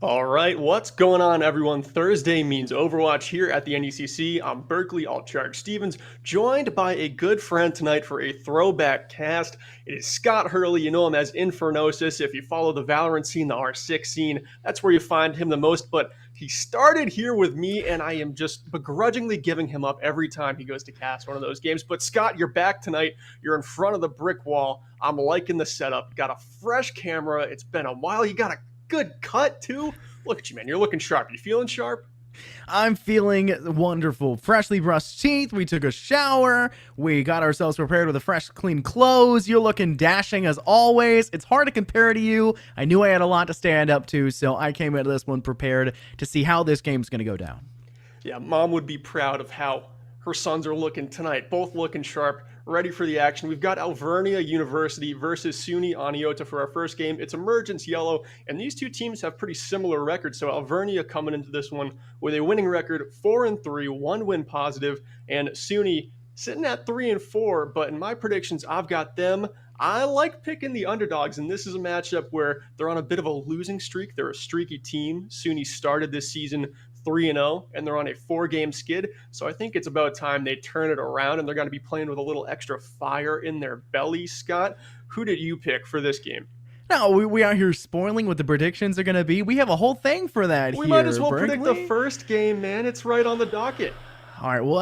All right, what's going on, everyone? Thursday means Overwatch here at the NECC. I'm Berkeley Ult Charge Stevens, joined by a good friend tonight for a throwback cast. It is Scott Hurley. You know him as Infernosis. If you follow the Valorant scene, the R6 scene, that's where you find him the most. But he started here with me, and I am just begrudgingly giving him up every time he goes to cast one of those games. But Scott, you're back tonight. You're in front of the brick wall. I'm liking the setup. Got a fresh camera. It's been a while. You got a good cut too. Look at you, man. You're looking sharp. You feeling sharp? I'm feeling wonderful. Freshly brushed teeth. We took a shower. We got ourselves prepared with a fresh, clean clothes. You're looking dashing as always. It's hard to compare to you. I knew I had a lot to stand up to, so I came into this one prepared to see how this game's going to go down. Yeah, Mom would be proud of how her sons are looking tonight. Both looking sharp, ready for the action. We've got Alvernia University versus SUNY Aniota for our first game. It's Emergence Yellow, and these two teams have pretty similar records. So Alvernia coming into this one with a winning record, 4-3, 1 win positive, and SUNY sitting at 3-4. But in my predictions, I've got them. I like picking the underdogs, and this is a matchup where they're on a bit of a losing streak. They're a streaky team. SUNY started this season 3-0, and they're on a 4-game skid. So I think it's about time they turn it around, and they're going to be playing with a little extra fire in their belly. Scott, who did you pick for this game? No, we out here spoiling what the predictions are going to be. We have a whole thing for that. We might as well predict the first game, man. It's right on the docket. All right, we'll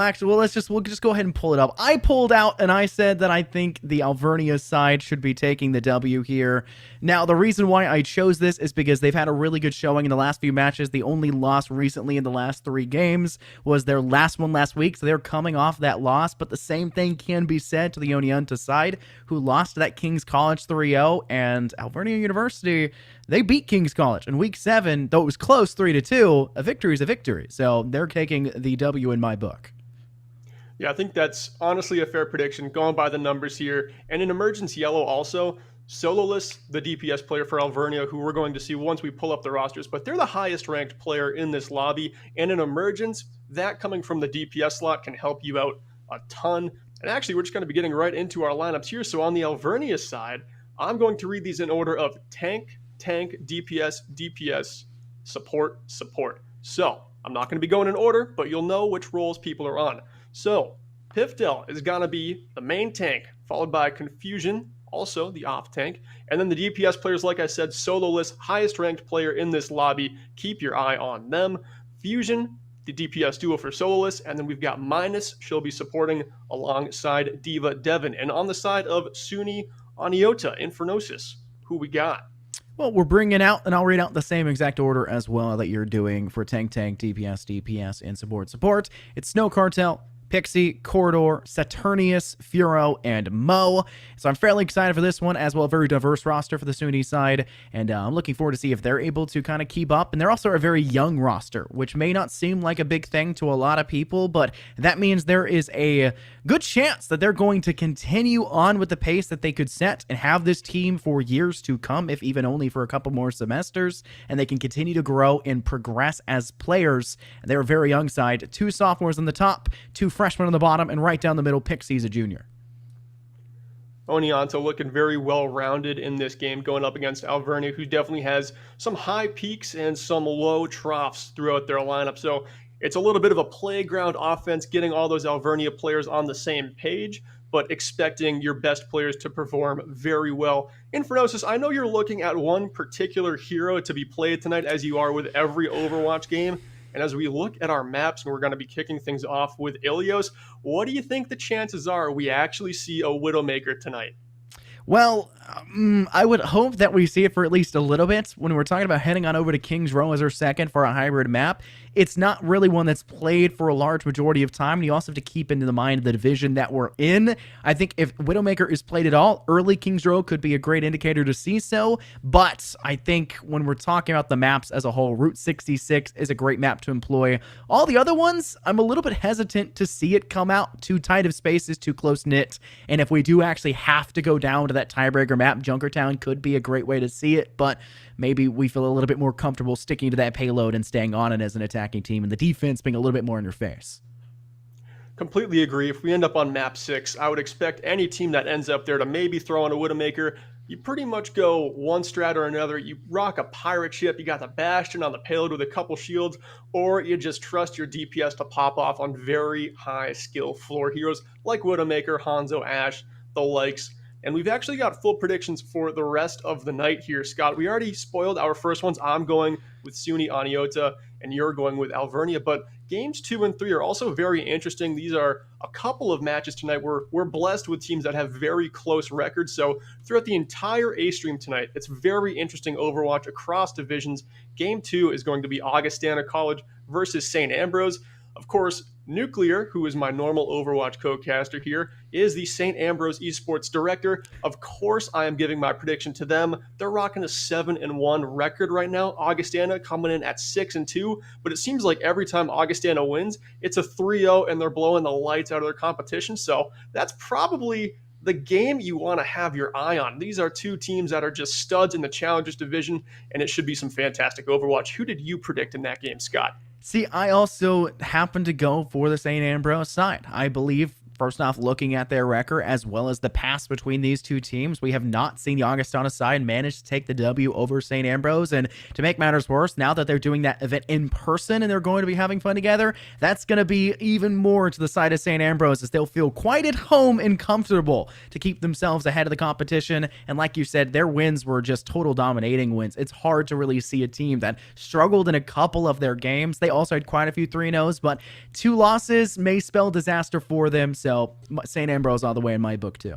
just go ahead and pull it up. I pulled out and I said that I think the Alvernia side should be taking the W here. Now, the reason why I chose this is because they've had a really good showing in the last few matches. The only loss recently in the last 3 games was their last one last week, so they're coming off that loss. But the same thing can be said to the Oneonta side, who lost to that King's College 3-0, and Alvernia University, they beat King's College in Week 7, though it was close 3-2. A victory is a victory, so they're taking the W in my book. Yeah, I think that's honestly a fair prediction, going by the numbers here. And in Emergence Yellow also, Sololess, the DPS player for Alvernia, who we're going to see once we pull up the rosters, but they're the highest ranked player in this lobby. And in Emergence, that coming from the DPS slot can help you out a ton. And actually, we're just going to be getting right into our lineups here. So on the Alvernia side, I'm going to read these in order of tank, DPS, DPS, support, support. So I'm not going to be going in order, but you'll know which roles people are on. So Pifdel is going to be the main tank, followed by Confusion, also the off tank. And then the DPS players, like I said, Sololess, highest ranked player in this lobby. Keep your eye on them. Fusion, the DPS duo for Sololess. And then we've got Minus. She'll be supporting alongside Diva Devon. And on the side of SUNY Aniota, Infernosis, who we got? Well, we're bringing out, and I'll read out the same exact order as well that you're doing for tank, DPS, and support. It's Snow Cartel, Pixie, Corridor, Saturnius, Furo, and Mo. So I'm fairly excited for this one, as well. A very diverse roster for the SUNY side, and I'm looking forward to see if they're able to kind of keep up. And they're also a very young roster, which may not seem like a big thing to a lot of people, but that means there is a good chance that they're going to continue on with the pace that they could set and have this team for years to come, if even only for a couple more semesters, and they can continue to grow and progress as players. And they're a very young side, 2 sophomores on the top, 2 freshmen on the bottom, and right down the middle, Pixie's a junior. Oneonta looking very well-rounded in this game going up against Alvernia, who definitely has some high peaks and some low troughs throughout their lineup. So it's a little bit of a playground offense, getting all those Alvernia players on the same page, but expecting your best players to perform very well. Infernosis, I know you're looking at one particular hero to be played tonight, as you are with every Overwatch game. And as we look at our maps, and we're going to be kicking things off with Ilios, what do you think the chances are we actually see a Widowmaker tonight? Well, I would hope that we see it for at least a little bit. When we're talking about heading on over to King's Row as our second for a hybrid map, it's not really one that's played for a large majority of time. And you also have to keep into the mind the division that we're in. I think if Widowmaker is played at all, early King's Row could be a great indicator to see so. But I think when we're talking about the maps as a whole, Route 66 is a great map to employ. All the other ones, I'm a little bit hesitant to see it come out. Too tight of spaces, too close knit. And if we do actually have to go down to that tiebreaker map, Junkertown could be a great way to see it, but maybe we feel a little bit more comfortable sticking to that payload and staying on it as an attacking team, and the defense being a little bit more in your face. Completely agree. If we end up on map 6, I would expect any team that ends up there to maybe throw in a Widowmaker. You pretty much go one strat or another. You rock a pirate ship, you got the Bastion on the payload with a couple shields, or you just trust your DPS to pop off on very high skill floor heroes like Widowmaker, Hanzo, Ashe, the likes. And we've actually got full predictions for the rest of the night here, Scott. We already spoiled our first ones. I'm going with Suni Aniota, and you're going with Alvernia. But games 2 and 3 are also very interesting. These are a couple of matches tonight where we're blessed with teams that have very close records. So throughout the entire A stream tonight, it's very interesting Overwatch across divisions. Game 2 is going to be Augustana College versus St. Ambrose. Of course, Nuclear, who is my normal Overwatch co-caster here, is the St. Ambrose Esports Director. Of course, I am giving my prediction to them. They're rocking a 7-1 record right now. Augustana coming in at 6-2, but it seems like every time Augustana wins, it's a 3-0 and they're blowing the lights out of their competition. So that's probably the game you want to have your eye on. These are two teams that are just studs in the Challengers division, and it should be some fantastic Overwatch. Who did you predict in that game, Scott? See, I also happen to go for the St. Ambrose side. I believe, first off, looking at their record as well as the past between these two teams, we have not seen the Augustana side manage to take the W over St. Ambrose. And to make matters worse, now that they're doing that event in person and they're going to be having fun together, that's going to be even more to the side of St. Ambrose, as they'll feel quite at home and comfortable to keep themselves ahead of the competition. And like you said, their wins were just total dominating wins. It's hard to really see a team that struggled in a couple of their games. They also had quite a few 3-0s, but 2 losses may spell disaster for them. So St. Ambrose all the way in my book too.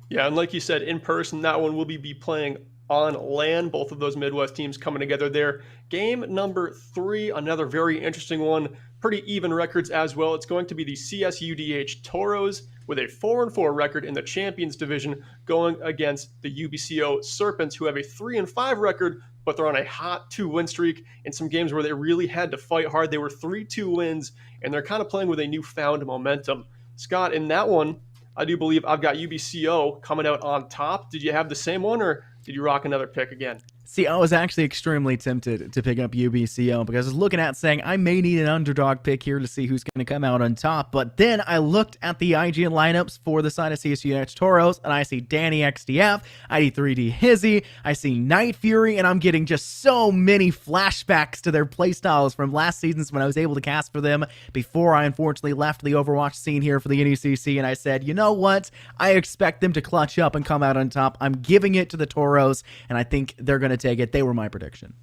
Yeah, and like you said, in person, that one will be playing on LAN. Both of those Midwest teams coming together there. Game number 3, another very interesting one. Pretty even records as well. It's going to be the CSUDH Toros with a 4-4 record in the Champions Division going against the UBCO Serpents, who have a 3-5 record, but they're on a hot 2-win streak in some games where they really had to fight hard. They were 3-2 wins, and they're kind of playing with a newfound momentum. Scott, in that one, I do believe I've got UBCO coming out on top. Did you have the same one, or did you rock another pick again? See, I was actually extremely tempted to pick up UBCO because I was looking at saying I may need an underdog pick here to see who's going to come out on top. But then I looked at the IGN lineups for the side of CSUH Toros, and I see Danny XDF, ID3D Hizzy, I see Night Fury, and I'm getting just so many flashbacks to their playstyles from last seasons when I was able to cast for them before I unfortunately left the Overwatch scene here for the NECC. And I said, you know what? I expect them to clutch up and come out on top. I'm giving it to the Toros, and I think they're going to take it. They were my prediction.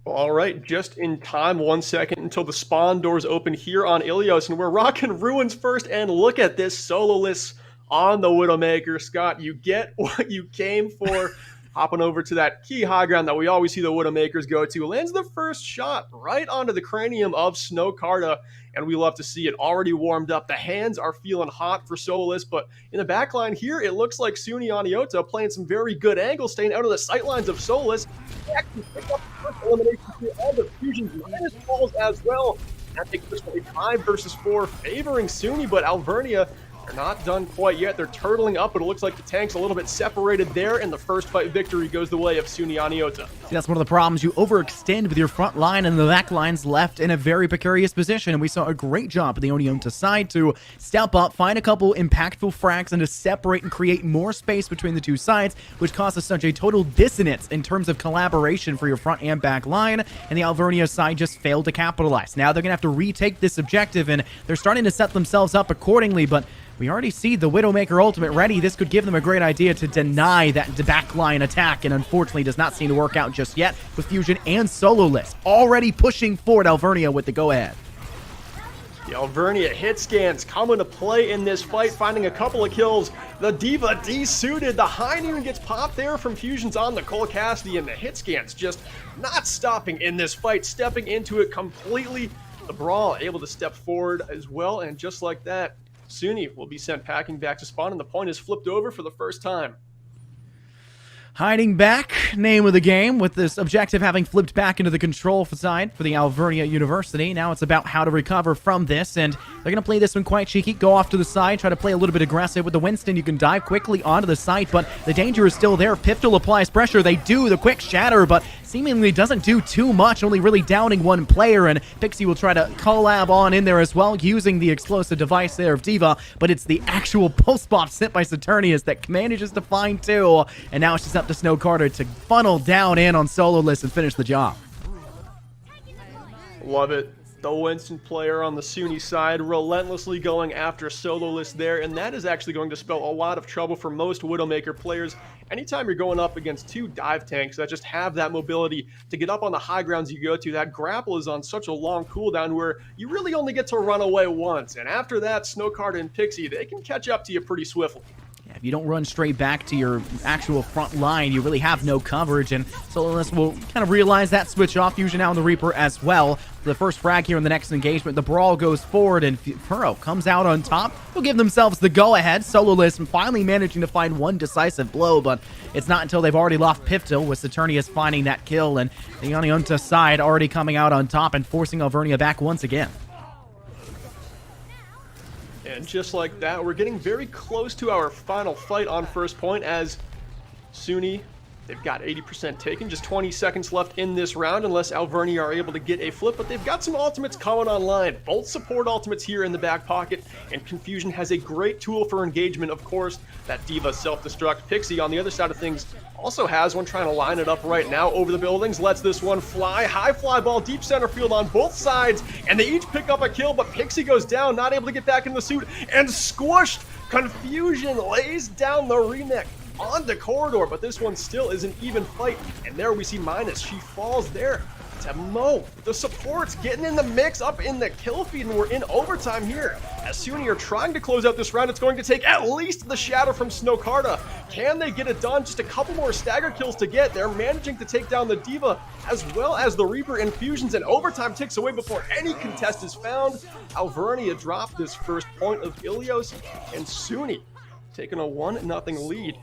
Well, all right, just in time, 1 second until the spawn doors open here on Ilios, and we're rocking Ruins first, and look at this sololess on the Widowmaker. Scott, you get what you came for. Hopping over to that key high ground that we always see the Widowmakers go to. Lands the first shot right onto the cranium of Snowcarta, and we love to see it already warmed up. The hands are feeling hot for Soloist, but in the back line here, it looks like Suni Aniota playing some very good angles, staying out of the sight lines of Soloist. He actually picked up the first elimination here, all the fusions minus falls as well. That takes this one a 5 versus 4, favoring Suni, but Alvernia They're not done quite yet. They're turtling up, but it looks like the tank's a little bit separated there, and the first fight victory goes the way of Suni Aniota. See, that's one of the problems. You overextend with your front line, and the back line's left in a very precarious position. And we saw a great job of the Aniota side to step up, find a couple impactful frags, and to separate and create more space between the two sides, which causes such a total dissonance in terms of collaboration for your front and back line. And the Alvernia side just failed to capitalize. Now they're going to have to retake this objective, and they're starting to set themselves up accordingly, but we already see the Widowmaker ultimate ready. This could give them a great idea to deny that backline attack, and unfortunately does not seem to work out just yet with Fusion and Sololist already pushing forward Alvernia with the go-ahead. The Alvernia hit scans come into play in this fight, finding a couple of kills. The D.Va desuited. The high noon gets popped there from Fusions on the Cole Cassidy, and the hit scans just not stopping in this fight, stepping into it completely. The Brawl able to step forward as well, and just like that, Suni will be sent packing back to spawn, and the point is flipped over for the first time. Hiding back, name of the game, with this objective having flipped back into the control side for the Alvernia University. Now it's about how to recover from this, and they're going to play this one quite cheeky, go off to the side, try to play a little bit aggressive. With the Winston, you can dive quickly onto the site, but the danger is still there. Piftal applies pressure. They do the quick shatter, but seemingly doesn't do too much, only really downing one player, and Pixie will try to collab on in there as well, using the explosive device there of D.Va, but it's the actual post bot sent by Saturnius that manages to find two, and now it's just up to Snow Carter to funnel down in on Sololist and finish the job. Love it. The Winston player on the Suni side relentlessly going after Sololist there, and that is actually going to spell a lot of trouble for most Widowmaker players. Anytime you're going up against two dive tanks that just have that mobility to get up on the high grounds you go to, that grapple is on such a long cooldown where you really only get to run away once, and after that, Snowcard and Pixie, they can catch up to you pretty swiftly. If you don't run straight back to your actual front line, you really have no coverage, and Sololist will kind of realize that, switch off. Fusion now on the Reaper as well. The first frag here in the next engagement. The Brawl goes forward, and Furrow comes out on top. They'll give themselves the go-ahead. Sololist finally managing to find one decisive blow, but it's not until they've already lost Piftil, with Saturnius finding that kill, and the Aniota side already coming out on top and forcing Alvernia back once again. And just like that, we're getting very close to our final fight on first point, as Suni, they've got 80% taken, just 20 seconds left in this round unless Alvernia are able to get a flip, but they've got some ultimates coming online, both support ultimates here in the back pocket, and Confusion has a great tool for engagement, of course, that D.Va self-destruct. Pixie on the other side of things also has one, trying to line it up right now over the buildings, lets this one fly, high fly ball, deep center field on both sides, and they each pick up a kill, but Pixie goes down, not able to get back in the suit, and squished. Confusion lays down the remake on the corridor, but this one still is an even fight, and there we see Minus. She falls there to Mo. The support's getting in the mix, up in the kill feed, and we're in overtime here. As Suni are trying to close out this round, it's going to take at least the shatter from Snowcarta. Can they get it done? Just a couple more stagger kills to get. They're managing to take down the D.Va as well as the Reaper infusions, and overtime ticks away before any contest is found. Alvernia dropped this first point of Ilios, and Suni taking a 1-0 lead.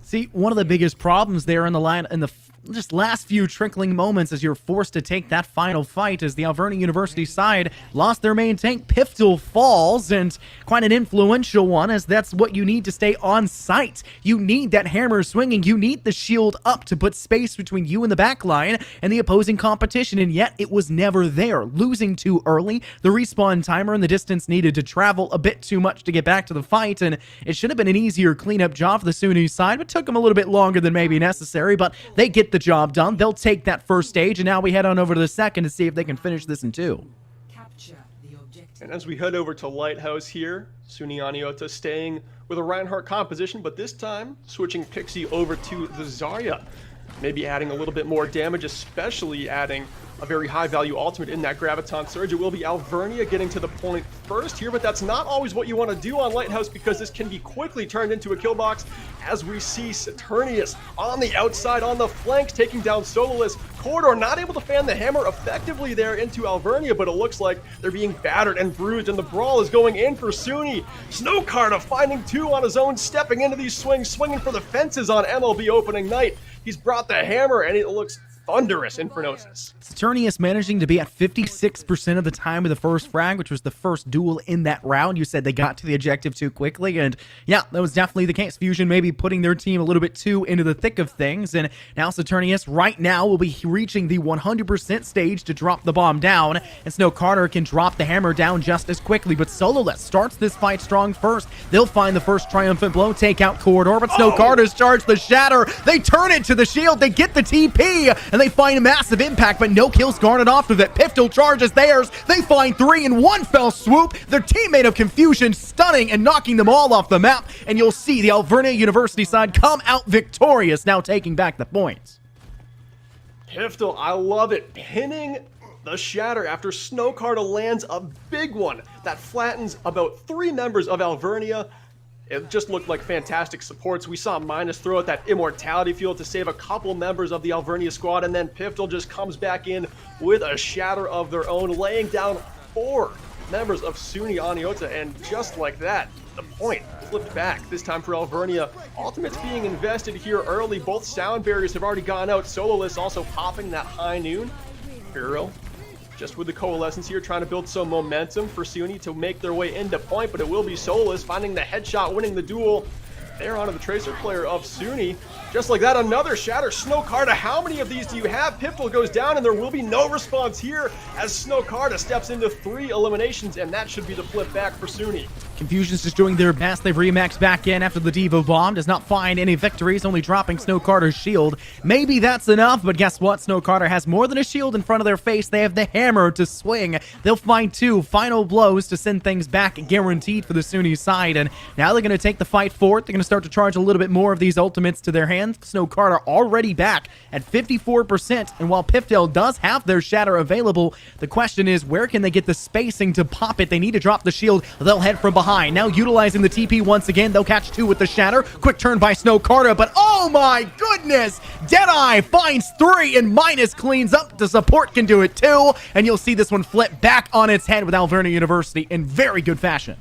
See, one of the biggest problems there in the line, in the just last few trickling moments as you're forced to take that final fight, as the Alvernia University side lost their main tank. Piftil falls, and quite an influential one, as that's what you need to stay on site. You need that hammer swinging. You need the shield up to put space between you and the back line and the opposing competition, and yet it was never there. Losing too early, the respawn timer and the distance needed to travel a bit too much to get back to the fight, and it should have been an easier cleanup job for the Suni side, but took them a little bit longer than maybe necessary, but they get the job done. They'll take that first stage, and now we head on over to the second to see if they can finish this in two. And as we head over to Lighthouse here, Suni Aniota staying with a Reinhardt composition, but this time switching Pixie over to the Zarya. Maybe adding a little bit more damage, especially adding a very high value ultimate in that Graviton Surge. It will be Alvernia getting to the point first here, but that's not always what you want to do on Lighthouse, because this can be quickly turned into a kill box, as we see Saturnius on the outside, on the flanks, taking down Sololist. Corridor not able to fan the hammer effectively there into Alvernia, but it looks like they're being battered and bruised, and the Brawl is going in for Suni. Snowcarta finding two on his own, stepping into these swings, swinging for the fences on MLB opening night. He's brought the hammer, and it looks thunderous Infernosis. Saturnius managing to be at 56% of the time of the first frag, which was the first duel in that round. You said they got to the objective too quickly, and yeah, that was definitely the case. Fusion maybe putting their team a little bit too into the thick of things, and now Saturnius right now will be reaching the 100% stage to drop the bomb down, and Snow Carter can drop the hammer down just as quickly, but Sololess starts this fight strong first. They'll find the first triumphant blow, take out Corridor, but Snow Carter's charged the Shatter. They turn it to the shield, they get the TP, and they find a massive impact, but no kills garnered off of it. Ult Charge is theirs. They find 3 in one fell swoop. Their teammate of Confusion stunning and knocking them all off the map, and you'll see the Alvernia University side come out victorious, now taking back the points. Piftel, I love it. Pinning the Shatter after Snow Carter lands a big one that flattens about 3 members of Alvernia. It just looked like fantastic supports. We saw Minus throw out that Immortality Field to save a couple members of the Alvernia squad, and then Piftel just comes back in with a Shatter of their own, laying down 4 members of Sunni Aniota, and just like that, the point flipped back, this time for Alvernia. Ultimates being invested here early. Both sound barriers have already gone out. Sololess also popping that high noon. Hero just with the Coalescence here, trying to build some momentum for Sunni to make their way into point, but it will be Sololess finding the headshot, winning the duel. They're onto the Tracer player of Sunni. Just like that, another Shatter. Snow Carter, how many of these do you have? Piftel goes down, and there will be no response here as Snow Carter steps into 3 eliminations, and that should be the flip back for Sunni. Confusion's just doing their best. They've remaxed back in after the Devo bomb. Does not find any victories, only dropping Snow Carter's shield. Maybe that's enough, but guess what? Snow Carter has more than a shield in front of their face. They have the hammer to swing. They'll find 2 final blows to send things back, guaranteed for the Sunni side. And now they're going to take the fight forward. They're going to start to charge a little bit more of these ultimates to their hands. Snow Carter already back at 54%. And while Piftel does have their Shatter available, the question is, where can they get the spacing to pop it? They need to drop the shield. They'll head from behind. Now utilizing the TP once again. They'll catch 2 with the Shatter. Quick turn by Snow Carter, but oh my goodness! Deadeye finds 3 and Minus cleans up. The support can do it too. And you'll see this one flip back on its head with Alvernia University in very good fashion.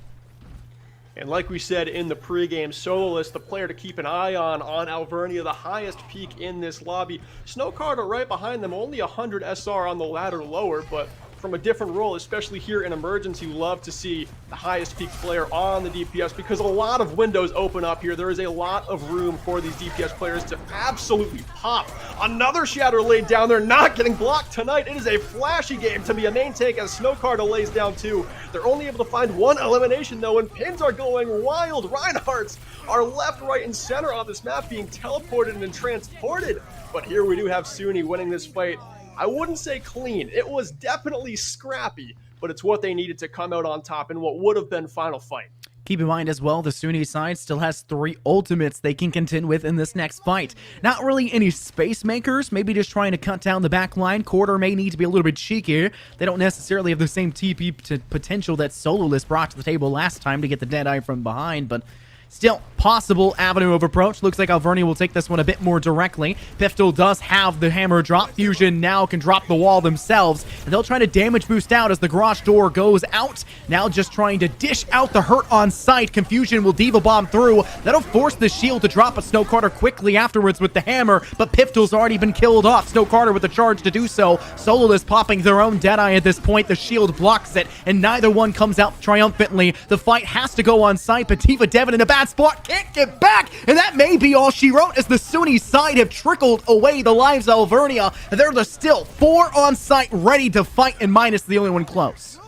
And like we said in the pregame, Sololess, the player to keep an eye on Alvernia, the highest peak in this lobby. Snow Carter right behind them, only 100 SR on the ladder lower, but from a different role, especially here in Emergence, you love to see the highest peak player on the DPS because a lot of windows open up here. There is a lot of room for these DPS players to absolutely pop. Another Shatter laid down. They're not getting blocked tonight. It is a flashy game to be a main take as Snow Carter lays down 2. They're only able to find 1 elimination though, and pins are going wild. Reinhardts are left, right, and center on this map being teleported and transported. But here we do have Sunni winning this fight. I wouldn't say clean. It was definitely scrappy, but it's what they needed to come out on top in what would have been final fight. Keep in mind as well, the Sunni side still has 3 ultimates they can contend with in this next fight. Not really any space makers, maybe just trying to cut down the back line. Quarter may need to be a little bit cheekier. They don't necessarily have the same TP potential that Sololess brought to the table last time to get the Deadeye from behind, but still, possible avenue of approach. Looks like Alvernia will take this one a bit more directly. Piftel does have the hammer drop. Fusion now can drop the wall themselves, and they'll try to damage boost out as the garage door goes out. Now just trying to dish out the hurt on sight. Confusion will Diva Bomb through. That'll force the shield to drop a Snow Carter quickly afterwards with the hammer, but Piftel's already been killed off. Snow Carter with the charge to do so. Sololess popping their own Deadeye at this point. The shield blocks it, and neither one comes out triumphantly. The fight has to go on site, but Tifa Devin in a bad spot, can't get back, and that may be all she wrote as the Sunni side have trickled away the lives of Alvernia. They're still 4 on site ready to fight, and Minus the only one close.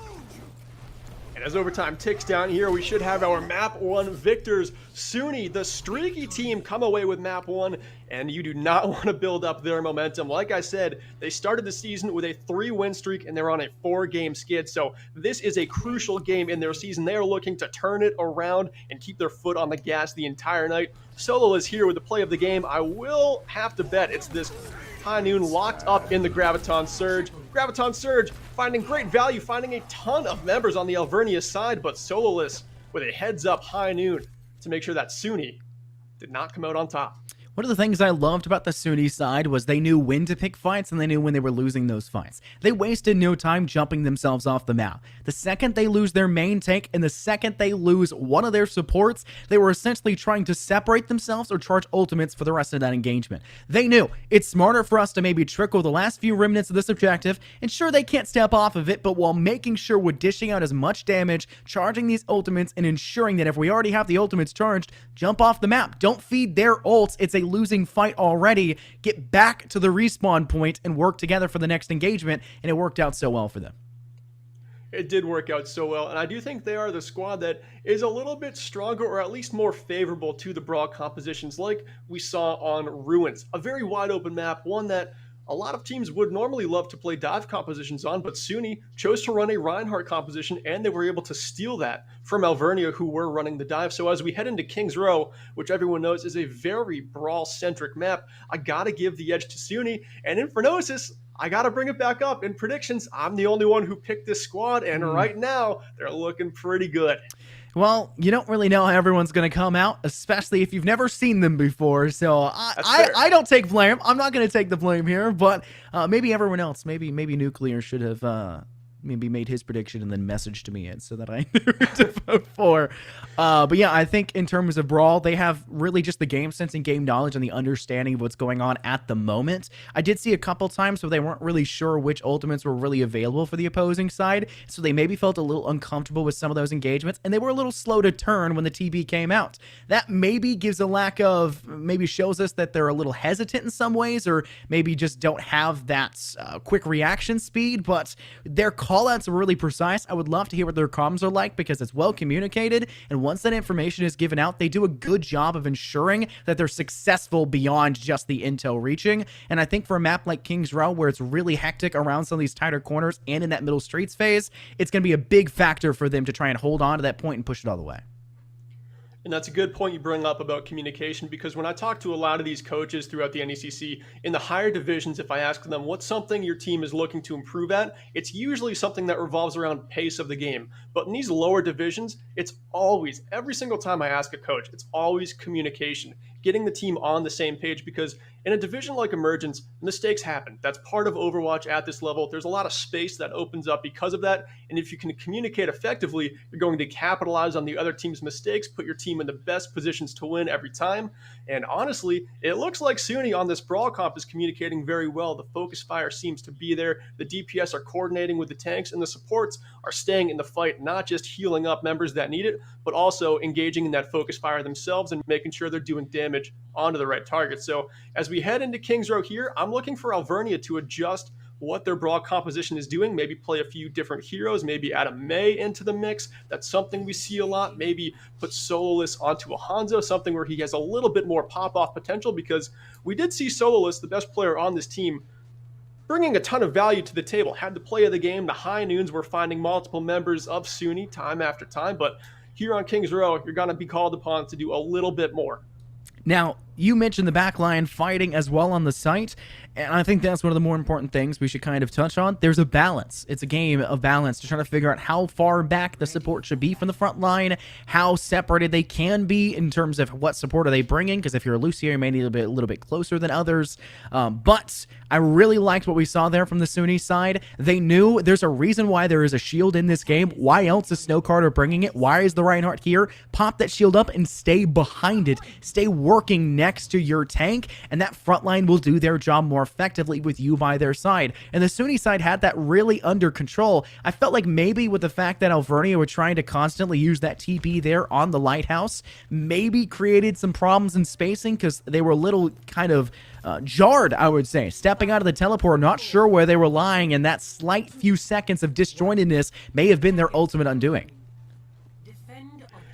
And as overtime ticks down here, we should have our map 1 victors. Sunni, the streaky team, come away with map 1, and you do not want to build up their momentum. Like I said, they started the season with a 3-win streak, and they're on a 4-game skid, so this is a crucial game in their season. They are looking to turn it around and keep their foot on the gas the entire night. Solo is here with the play of the game. I will have to bet it's this High Noon locked up in the Graviton Surge. Graviton Surge finding great value, finding a ton of members on the Alvernia side, but Sololess with a heads-up High Noon to make sure that Sunni did not come out on top. One of the things I loved about the Sunni side was they knew when to pick fights and they knew when they were losing those fights. They wasted no time jumping themselves off the map. The second they lose their main tank and the second they lose one of their supports, they were essentially trying to separate themselves or charge ultimates for the rest of that engagement. They knew it's smarter for us to maybe trickle the last few remnants of this objective, and sure, they can't step off of it, but while making sure we're dishing out as much damage, charging these ultimates, and ensuring that if we already have the ultimates charged, jump off the map. Don't feed their ults. It's a losing fight already. Get back to the respawn point and work together for the next engagement, and it worked out so well for them. It did work out so well, and I do think they are the squad that is a little bit stronger, or at least more favorable to the brawl compositions like we saw on Ruins. A very wide open map, one that a lot of teams would normally love to play dive compositions on, but Sunni chose to run a Reinhardt composition, and they were able to steal that from Alvernia, who were running the dive. So as we head into King's Row, which everyone knows is a very brawl-centric map, I gotta give the edge to Sunni, and in Infernosis, I gotta bring it back up. In predictions, I'm the only one who picked this squad, and right now, they're looking pretty good. Well, you don't really know how everyone's going to come out, especially if you've never seen them before. So I don't take blame. I'm not going to take the blame here, but maybe everyone else, maybe Nuclear should have maybe made his prediction and then messaged me in so that I knew who to vote for. But yeah, I think in terms of Brawl, they have really just the game sense and game knowledge and the understanding of what's going on at the moment. I did see a couple times where they weren't really sure which ultimates were really available for the opposing side, so they maybe felt a little uncomfortable with some of those engagements, and they were a little slow to turn when the TB came out. That maybe gives a lack of, maybe shows us that they're a little hesitant in some ways, or maybe just don't have that quick reaction speed, but their callouts are really precise. I would love to hear what their comms are like because it's well communicated, and once that information is given out, they do a good job of ensuring that they're successful beyond just the intel reaching. And I think for a map like King's Row, where it's really hectic around some of these tighter corners and in that middle streets phase, it's going to be a big factor for them to try and hold on to that point and push it all the way. And that's a good point you bring up about communication, because when I talk to a lot of these coaches throughout the NECC, in the higher divisions, if I ask them what's something your team is looking to improve at, it's usually something that revolves around pace of the game. But in these lower divisions, it's always, every single time I ask a coach, it's always communication, getting the team on the same page, because in a division like Emergence, mistakes happen. That's part of Overwatch at this level. There's a lot of space that opens up because of that, and if you can communicate effectively, you're going to capitalize on the other team's mistakes, put your team in the best positions to win every time. And honestly, it looks like Sunni on this Brawl comp is communicating very well. The focus fire seems to be there. The DPS are coordinating with the tanks, and the supports are staying in the fight, not just healing up members that need it, but also engaging in that focus fire themselves and making sure they're doing damage onto the right target. So as we head into King's Row here, I'm looking for Alvernia to adjust what their Brawl composition is doing, maybe play a few different heroes, maybe add a Mei into the mix. That's something we see a lot. Maybe put Sololess onto a Hanzo, something where he has a little bit more pop-off potential, because we did see Sololess, the best player on this team, bringing a ton of value to the table. Had the play of the game. The high noons were finding multiple members of Sunni time after time, but here on King's Row, you're going to be called upon to do a little bit more. Now, you mentioned the backline fighting as well on the site, and I think that's one of the more important things we should kind of touch on. There's a balance. It's a game of balance to try to figure out how far back the support should be from the front line, how separated they can be in terms of what support are they bringing, because if you're a Lucio, you may need to be a little bit closer than others. But I really liked what we saw there from the Sunni side. They knew there's a reason why there is a shield in this game. Why else is Snowcarter bringing it? Why is the Reinhardt here? Pop that shield up and stay behind it. Stay working next to your tank, and that front line will do their job more effectively with you by their side. And the Sunni side had that really under control. I felt like maybe with the fact that Alvernia were trying to constantly use that TP there on the lighthouse, maybe created some problems in spacing, because they were a little kind of jarred, I would say. Stepping out of the teleport, not sure where they were lying, and that slight few seconds of disjointedness may have been their ultimate undoing.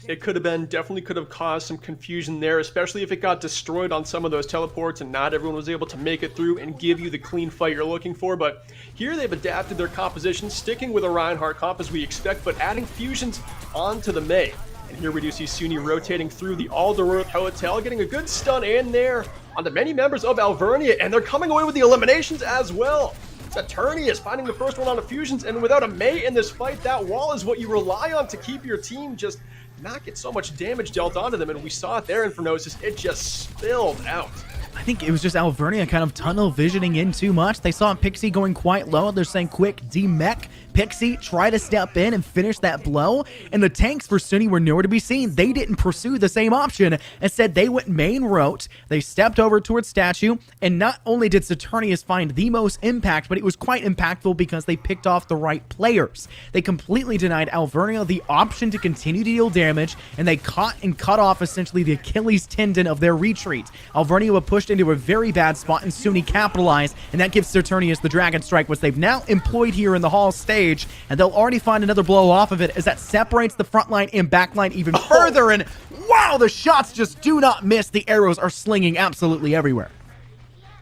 It could have been, definitely could have caused some confusion there, especially if it got destroyed on some of those teleports and not everyone was able to make it through and give you the clean fight you're looking for. But here they've adapted their composition, sticking with a Reinhardt comp as we expect, but adding fusions onto the Mei. And here we do see Sunni rotating through the Alderworth Hotel, getting a good stun in there on the many members of Alvernia, and they're coming away with the eliminations as well. Saturnius finding the first one on the fusions, and without a Mei in this fight, that wall is what you rely on to keep your team just not get so much damage dealt onto them, and we saw it there in Phronosis. It just spilled out. I think it was just Alvernia kind of tunnel visioning in too much. They saw Pixie going quite low. They're saying, quick, D-Mech. Pixie, try to step in and finish that blow. And the tanks for Sunny were nowhere to be seen. They didn't pursue the same option. Instead, they went main route. They stepped over towards Statue. And not only did Saturnius find the most impact, but it was quite impactful because they picked off the right players. They completely denied Alvernia the option to continue to deal damage. And they caught and cut off essentially the Achilles tendon of their retreat. Alvernia were pushed into a very bad spot, and Sunny capitalized. And that gives Saturnius the Dragon Strike, which they've now employed here in the Hall stage. And they'll already find another blow off of it as that separates the front line and back line even further. And wow, the shots just do not miss. The arrows are slinging absolutely everywhere.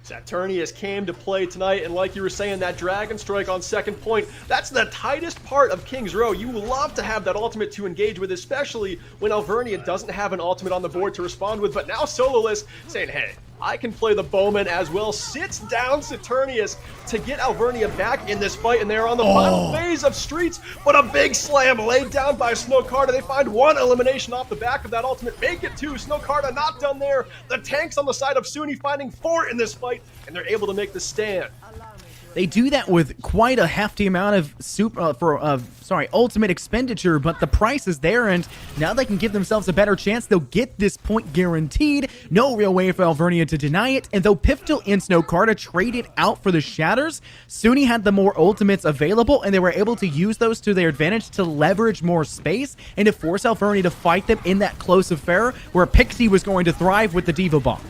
Saturnius came to play tonight, and like you were saying, that Dragon Strike on second point, that's the tightest part of King's Row. You love to have that ultimate to engage with, especially when Alvernia doesn't have an ultimate on the board to respond with, but now Sololess saying, hey, I can play the Bowman as well. Sits down Saturnius to get Alvernia back in this fight, and they're on the final phase of Streets, but a big slam laid down by Snowcarta. They find one elimination off the back of that ultimate, make it two. Snowcarta not done there. The tanks on the side of Sunny finding 4 in this fight, and they're able to make the stand. They do that with quite a hefty amount of ultimate expenditure, but the price is there, and now they can give themselves a better chance. They'll get this point guaranteed. No real way for Alvernia to deny it, and though Piftil and Snowcarta traded out for the Shatters, Sunny had the more ultimates available, and they were able to use those to their advantage to leverage more space and to force Alvernia to fight them in that close affair where Pixie was going to thrive with the Diva Bomb.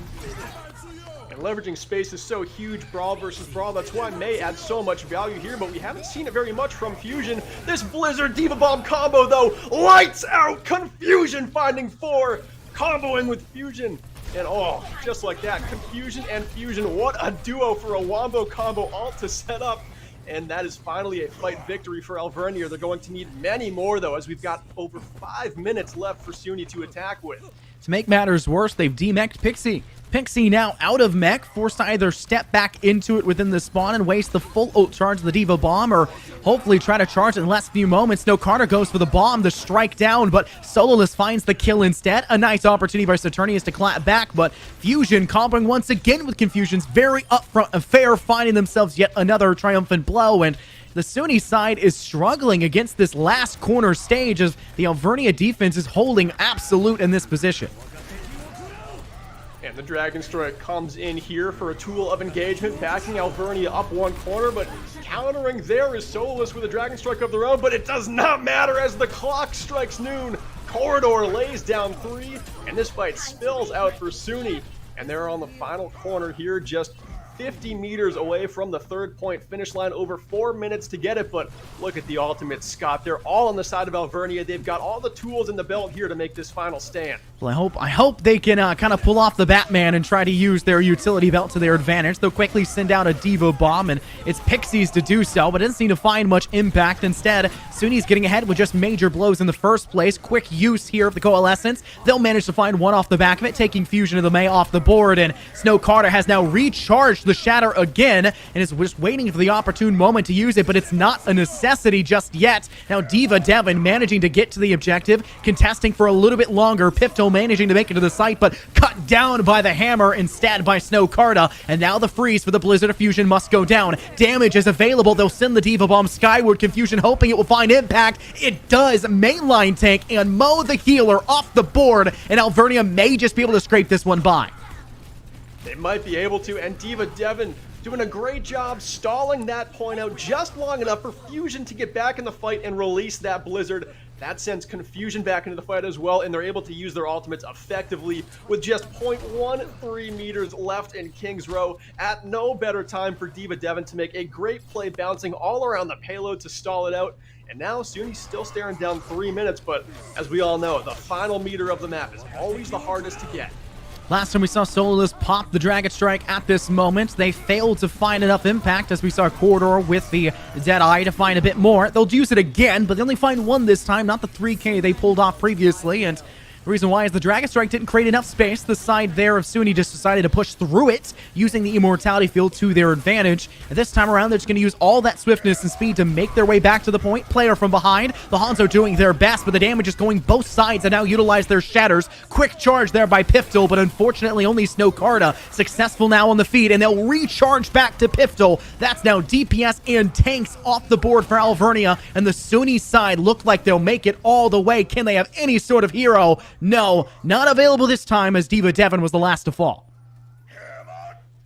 Leveraging space is so huge, brawl versus brawl. That's why May adds so much value here, but we haven't seen it very much from Fusion. This Blizzard Diva Bomb combo, though, lights out. Confusion finding 4, comboing with Fusion. And oh, just like that, Confusion and Fusion, what a duo for a Wombo combo ult to set up. And that is finally a fight victory for Alvernia. They're going to need many more, though, as we've got over 5 minutes left for Sunny to attack with. To make matters worse, they've demeched Pixie. Pixie now out of mech, forced to either step back into it within the spawn and waste the full ult charge of the Diva Bomb, or hopefully try to charge it in the last few moments. Snowcarta goes for the bomb, the strike down, but Sololess finds the kill instead. A nice opportunity by Saturnius to clap back, but Fusion comboing once again with Confusion's very upfront affair, finding themselves yet another triumphant blow, and the Sunny side is struggling against this last corner stage as the Alvernia defense is holding absolute in this position. And the Dragon Strike comes in here for a tool of engagement, backing Alvernia up one corner, but countering there is Sololess with a Dragon Strike of their own, but it does not matter as the clock strikes noon. Corridor lays down 3, and this fight spills out for Sunny, and they're on the final corner here, just 50 meters away from the third point finish line, over 4 minutes to get it, but look at the ultimates, Scott. They're all on the side of Alvernia. They've got all the tools in the belt here to make this final stand. Well, I hope they can kind of pull off the Batman and try to use their utility belt to their advantage. They'll quickly send out a Diva Bomb, and it's Pixies to do so, but it doesn't seem to find much impact. Instead, Sunny's getting ahead with just major blows in the first place. Quick use here of the Coalescence. They'll manage to find one off the back of it, taking Fusion of the May off the board, and Snowcarta has now recharged the Shatter again, and is just waiting for the opportune moment to use it, but it's not a necessity just yet. Now Diva Devon managing to get to the objective, contesting for a little bit longer. Pifto managing to make it to the site, but cut down by the hammer instead by Snowcarta, and now the freeze for the Blizzard of Fusion must go down. Damage is available. They'll send the Diva Bomb skyward. Confusion hoping it will find impact. It does. Mainline tank and Mo the healer off the board, and Alvernia may just be able to scrape this one by. They might be able to, and Diva Devon doing a great job stalling that point out just long enough for Fusion to get back in the fight and release that Blizzard. That sends Confusion back into the fight as well, and they're able to use their ultimates effectively with just 0.13 meters left in King's Row. At no better time for Diva Devon to make a great play bouncing all around the payload to stall it out. And now Sunny's still staring down 3 minutes, but as we all know, the final meter of the map is always the hardest to get. Last time we saw Sololess pop the Dragon Strike at this moment, they failed to find enough impact as we saw Corridor with the Deadeye to find a bit more. They'll use it again, but they only find one this time, not the 3K they pulled off previously, and The reason why is the Dragon Strike didn't create enough space. The side there of Sunni just decided to push through it, using the Immortality Field to their advantage. And this time around, they're just going to use all that swiftness and speed to make their way back to the point. Player from behind. The Hanzo doing their best, but the damage is going both sides and now utilize their shatters. Quick charge there by Piftel, but unfortunately only Snowcarta successful now on the feed, and they'll recharge back to Piftel. That's now DPS and tanks off the board for Alvernia, and the Sunni side look like they'll make it all the way. Can they have any sort of hero? No, not available this time, as Diva Devon was the last to fall.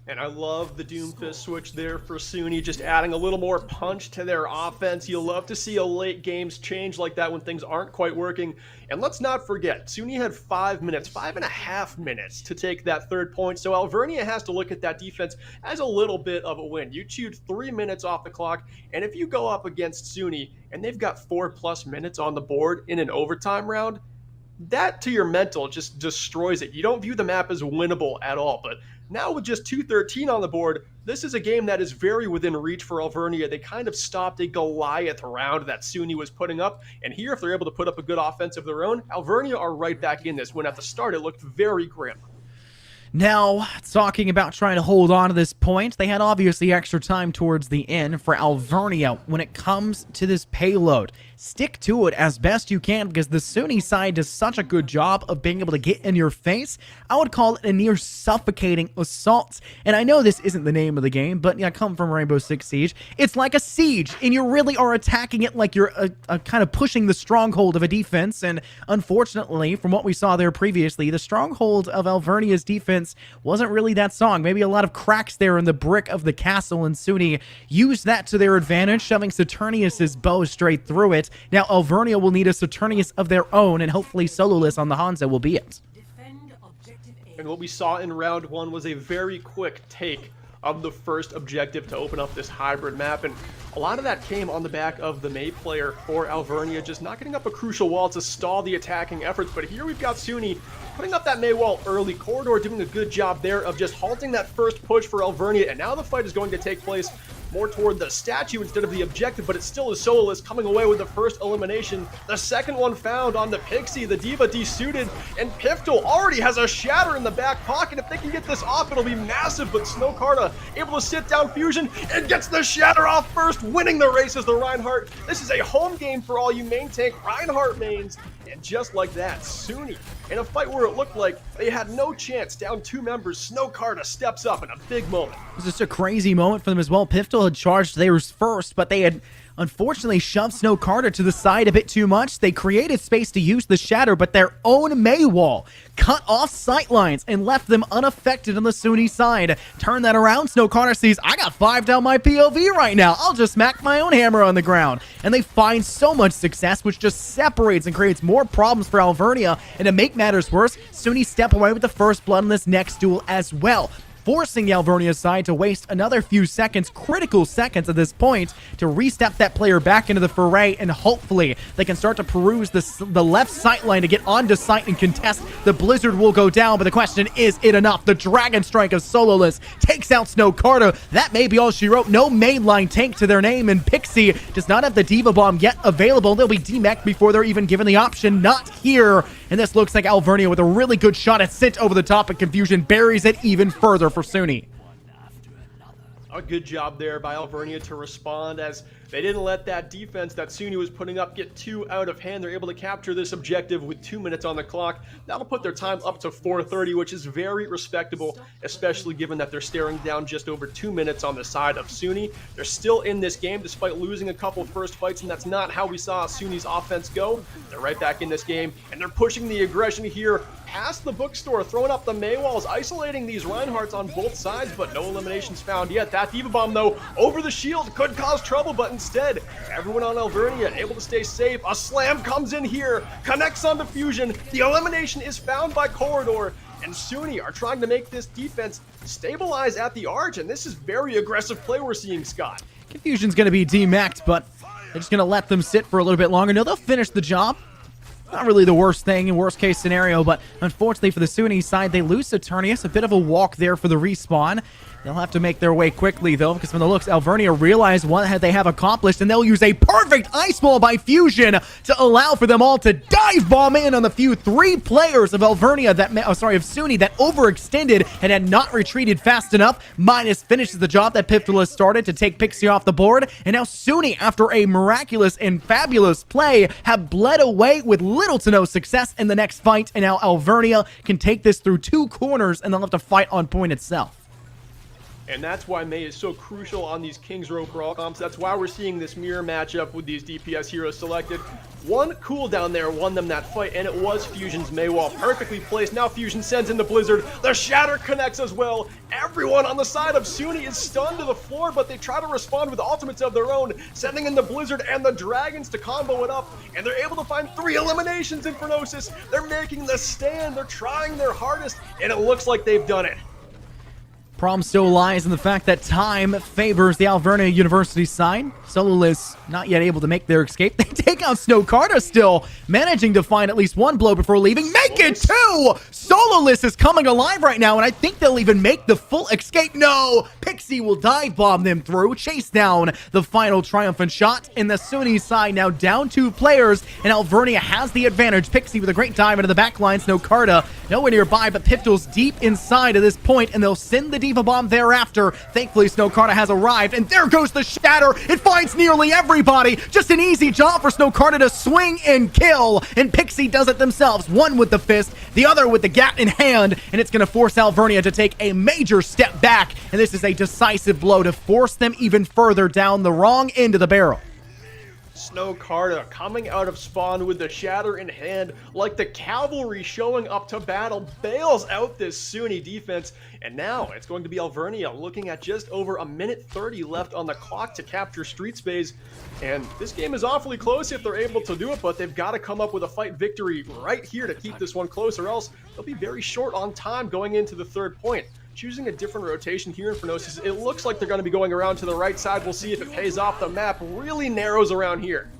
And I love the Doomfist switch there for Sunni, just adding a little more punch to their offense. You'll love to see a late games change like that when things aren't quite working. And let's not forget, Sunni had 5.5 minutes to take that third point, so Alvernia has to look at that defense as a little bit of a win. You chewed 3 minutes off the clock, and if you go up against Sunni and they've got 4+ minutes on the board in an overtime round, that to your mental just destroys it. You don't view the map as winnable at all, but now with just 2:13 on the board, this is a game that is very within reach for Alvernia. They kind of stopped a Goliath round that Sunni was putting up, and here if they're able to put up a good offense of their own, Alvernia are right back in this, when at the start it looked very grim. Now, talking about trying to hold on to this point, they had obviously extra time towards the end for Alvernia when it comes to this payload. Stick to it as best you can, because the Sunni side does such a good job of being able to get in your face. I would call it a near suffocating assault. And I know this isn't the name of the game, but I come from Rainbow Six Siege. It's like a siege, and you really are attacking it like you're kind of pushing the stronghold of a defense. And unfortunately, from what we saw there previously, the stronghold of Alvernia's defense wasn't really that strong. Maybe a lot of cracks there in the brick of the castle, and Sunni used that to their advantage, shoving Saturnius's bow straight through it. Now Alvernia will need a Saturnius of their own, and hopefully Sololess on the Hanzo will be it. And what we saw in round one was a very quick take of the first objective to open up this hybrid map, and a lot of that came on the back of the Mei player for Alvernia just not getting up a crucial wall to stall the attacking efforts. But here we've got Sunni putting up that Mei wall early. Corridor doing a good job there of just halting that first push for Alvernia, and now the fight is going to take place more toward the statue instead of the objective, but it still is Sololess coming away with the first elimination. The second one found on the Pixie, the Diva desuited, and Piftel already has a shatter in the back pocket. If they can get this off, it'll be massive, but Snowcarta able to sit down Fusion and gets the shatter off first, winning the race as the Reinhardt. This is a home game for all you main tank Reinhardt mains. And just like that, Sunni, in a fight where it looked like they had no chance, down 2 members, Snowcarta steps up in a big moment. It was just a crazy moment for them as well. Piftel had charged theirs first, but they had unfortunately shoved Snowcarta to the side a bit too much. They created space to use the shatter, but their own Mei wall cut off sightlines and left them unaffected on the Sunni side. Turn that around, Snowcarta sees, I got 5 down my POV right now. I'll just smack my own hammer on the ground. And they find so much success, which just separates and creates more problems for Alvernia. And to make matters worse, Sunni step away with the first blood in this next duel as well, forcing the Alvernia side to waste another few seconds, critical seconds at this point, to re-step that player back into the foray, and hopefully they can start to peruse the left sight line to get onto site and contest. The Blizzard will go down, but the question is it enough? The Dragon Strike of Sololess takes out Snowcarta. That may be all she wrote. No mainline tank to their name, and Pixie does not have the Diva Bomb yet available. They'll be demeched before they're even given the option. Not here. And this looks like Alvernia with a really good shot at Sint over the top, and Confusion buries it even further for Sunni. A good job there by Alvernia to respond, as they didn't let that defense that Sunni was putting up get too out of hand. They're able to capture this objective with 2 minutes on the clock. That'll put their time up to 4:30, which is very respectable, especially given that they're staring down just over 2 minutes on the side of Sunni. They're still in this game despite losing a couple first fights, and that's not how we saw Sunni's offense go. They're right back in this game, and they're pushing the aggression here past the bookstore, throwing up the Mei walls, isolating these Reinhardts on both sides, but no eliminations found yet. That Diva Bomb, though, over the shield could cause trouble, but instead, everyone on Alvernia able to stay safe. A slam comes in here, connects onto Fusion. The elimination is found by Corridor, and Sunni are trying to make this defense stabilize at the arch, and this is very aggressive play we're seeing, Scott. Confusion's going to be demeched, but they're just going to let them sit for a little bit longer. No, they'll finish the job. Not really the worst thing in worst case scenario, but unfortunately for the Sunni side, they lose Saturnius. A bit of a walk there for the respawn. They'll have to make their way quickly, though, because from the looks, Alvernia realize what they have accomplished, and they'll use a perfect ice wall by Fusion to allow for them all to dive bomb in on the few 3 players of Alvernia of Sunni that overextended and had not retreated fast enough. Minus finishes the job that Piftul has started to take Pixie off the board, and now Sunni, after a miraculous and fabulous play, have bled away with little to no success in the next fight, and now Alvernia can take this through 2 corners, and they'll have to fight on point itself. And that's why Mei is so crucial on these King's Row Brawl comps. That's why we're seeing this mirror matchup with these DPS heroes selected. One cooldown there won them that fight, and it was Fusion's Mei wall. Perfectly placed. Now Fusion sends in the Blizzard. The Shatter connects as well. Everyone on the side of Sunni is stunned to the floor, but they try to respond with ultimates of their own, sending in the Blizzard and the Dragons to combo it up, and they're able to find 3 eliminations in Infernosis. They're making the stand. They're trying their hardest, and it looks like they've done it. Problem still lies in the fact that time favors the Alvernia University side. Sololess not yet able to make their escape. They take out Snowcarta still, managing to find at least 1 blow before leaving. Make it 2! Sololess is coming alive right now, and I think they'll even make the full escape. No! Pixie will dive bomb them through, chase down the final triumphant shot. In the Sunni side now down 2 players, and Alvernia has the advantage. Pixie with a great dive into the back line. Snowcarta nowhere nearby, but Piftul's deep inside at this point, and they'll send the Diva Bomb thereafter. Thankfully, Snowcarta has arrived, and there goes the Shatter. It finds nearly everybody. Just an easy job for Snowcarta to swing and kill, and Pixie does it themselves. One with the fist, the other with the gat in hand, and it's going to force Alvernia to take a major step back, and this is a decisive blow to force them even further down the wrong end of the barrel. Snowcarta coming out of spawn with the Shatter in hand, like the cavalry showing up to battle, bails out this Sunni defense, and now it's going to be Alvernia looking at just over 1:30 left on the clock to capture street space, and this game is awfully close if they're able to do it, but they've got to come up with a fight victory right here to keep this one close, or else they'll be very short on time going into the 3rd point. Choosing a different rotation here in Infernosis, it looks like they're going to be going around to the right side. We'll see if it pays off. The map really narrows around here.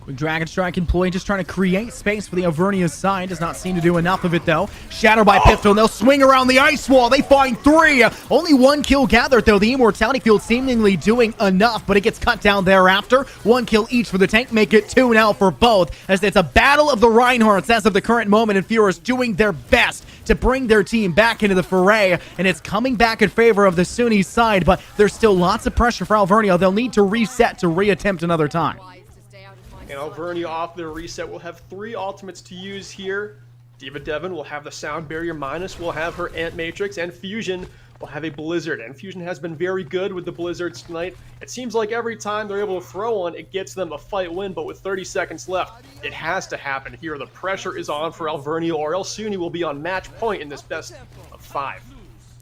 Quick Dragon Strike employee just trying to create space for the Alvernia side. Does not seem to do enough of it, though. Shatter by Piftul, and they'll swing around the ice wall. They find 3. Only 1 kill gathered, though. The Immortality Field seemingly doing enough, but it gets cut down thereafter. 1 kill each for the tank. Make it 2 now for both, as it's a battle of the Reinhardts as of the current moment, and Furious doing their best to bring their team back into the foray, and it's coming back in favor of the Sunni side, but there's still lots of pressure for Alvernia. They'll need to reset to reattempt another time. And Alvernia off their reset will have 3 ultimates to use here. Diva Devon will have the Sound Barrier, Minus will have her Ant Matrix, and Fusion will have a Blizzard. And Fusion has been very good with the Blizzards tonight. It seems like every time they're able to throw one, it gets them a fight win, but with 30 seconds left, it has to happen here. The pressure is on for Alvernia, or else Sunni will be on match point in this best of 5.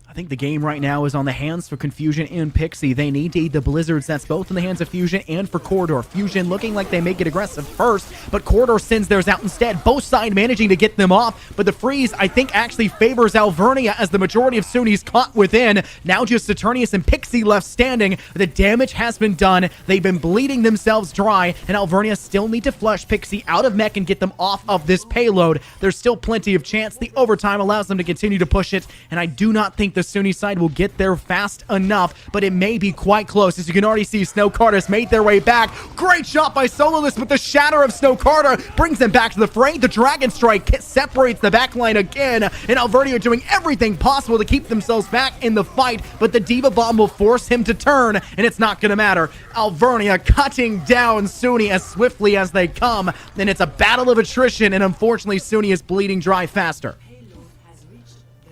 I think the game right now is on the hands for Confusion and Pixie. They need to eat the Blizzards. That's both in the hands of Fusion and for Corridor. Fusion looking like they may get aggressive first, but Corridor sends theirs out instead. Both sides managing to get them off, but the freeze, I think, actually favors Alvernia as the majority of Sunni's caught within. Now just Saturnius and Pixie left standing. The damage has been done. They've been bleeding themselves dry, and Alvernia still need to flush Pixie out of mech and get them off of this payload. There's still plenty of chance. The overtime allows them to continue to push it, and I do not think the Sunni side will get there fast enough, but it may be quite close. As you can already see, Snowcarta's made their way back. Great shot by Sololess, but the Shatter of Snowcarta brings them back to the fray. The Dragon Strike separates the backline again, and Alvernia doing everything possible to keep themselves back in the fight, but the Diva Bomb will force him to turn, and it's not going to matter. Alvernia cutting down Sunni as swiftly as they come, and it's a battle of attrition, and unfortunately Sunni is bleeding dry faster.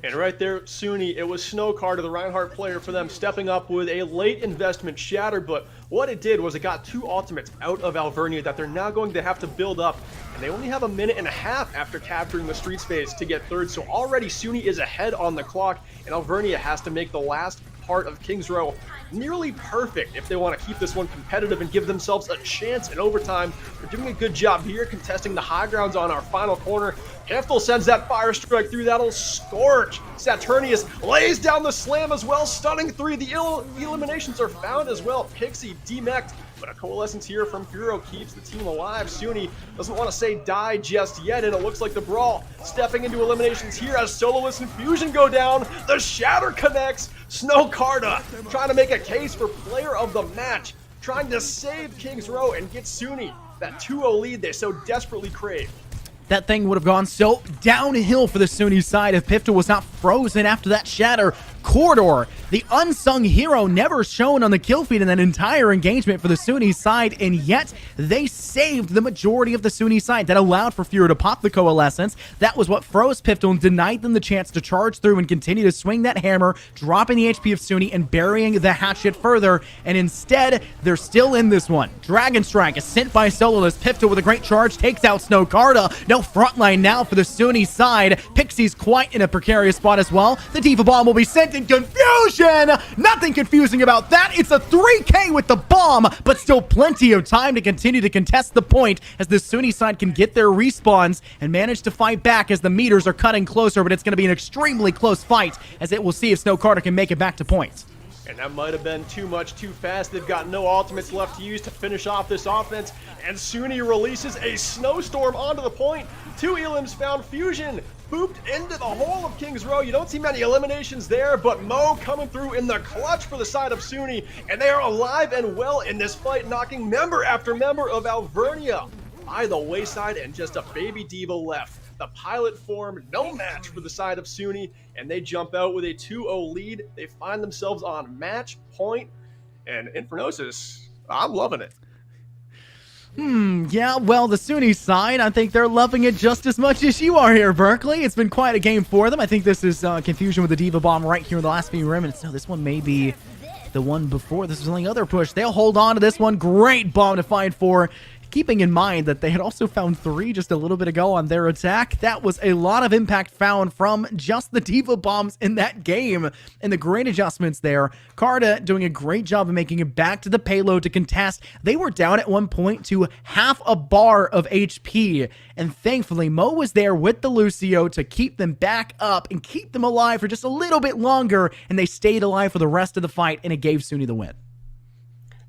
And right there, Sunni, it was Snowcarta, the Reinhardt player for them, stepping up with a late investment Shatter, but what it did was it got 2 ultimates out of Alvernia that they're now going to have to build up, and they only have 1.5 minutes after capturing the street space to get 3rd, so already Sunni is ahead on the clock, and Alvernia has to make the last part of King's Row nearly perfect if they want to keep this one competitive and give themselves a chance in overtime. They're doing a good job here contesting the high grounds on our final corner. Piftul sends that fire strike through. That'll scorch. Saturnius lays down the slam as well, stunning 3. The eliminations are found as well. Pixie demeched. but a coalescence here from Furo keeps the team alive. Suni doesn't want to say die just yet, and it looks like the Brawl stepping into eliminations here as Soloist and Fusion go down. The Shatter connects. Snowcarta trying to make a case for player of the match, trying to save Kings Row and get Suni that 2-0 lead they so desperately crave. That thing would have gone so downhill for the Sunni side if Pifta was not frozen after that Shatter. Corridor, the unsung hero, never shown on the kill feed in that entire engagement for the Sunni side, and yet they saved the majority of the Sunni side. That allowed for Furo to pop the Coalescence. That was what froze Pifta and denied them the chance to charge through and continue to swing that hammer, dropping the HP of Sunni and burying the hatchet further, and instead, they're still in this one. Dragon Strike is sent by Soloist. Pifta with a great charge takes out Snowcarta. No frontline now for the Sunni side. Pixie's quite in a precarious spot as well. The Diva Bomb will be sent in confusion. Nothing confusing about that. It's a 3K with the bomb, but still plenty of time to continue to contest the point as the Sunni side can get their respawns and manage to fight back as the meters are cutting closer, but it's going to be an extremely close fight as it will see if Snowcarta can make it back to point. And that might have been too much too fast. They've got no ultimates left to use to finish off this offense. And Suni releases a snowstorm onto the point. 2 elims found. Fusion booped into the hole of Kings Row. You don't see many eliminations there, but Mo coming through in the clutch for the side of Suni. And they are alive and well in this fight, knocking member after member of Alvernia by the wayside, and just a baby diva left. The pilot form, no match for the side of Suni, and they jump out with a 2-0 lead. They find themselves on match point, and Infernosis, I'm loving it. Yeah, well, the Sunni side, I think they're loving it just as much as you are here, Berkeley. It's been quite a game for them. I think this is confusion with the Diva Bomb right here in the last few minutes. No, this one may be the one before. This is only other push. They'll hold on to this one. Great bomb to fight for. Keeping in mind that they had also found 3 just a little bit ago on their attack. That was a lot of impact found from just the Diva Bombs in that game. And the great adjustments there. Carta doing a great job of making it back to the payload to contest. They were down at one point to half a bar of HP. And thankfully, Mo was there with the Lucio to keep them back up and keep them alive for just a little bit longer. And they stayed alive for the rest of the fight, and it gave Suni the win.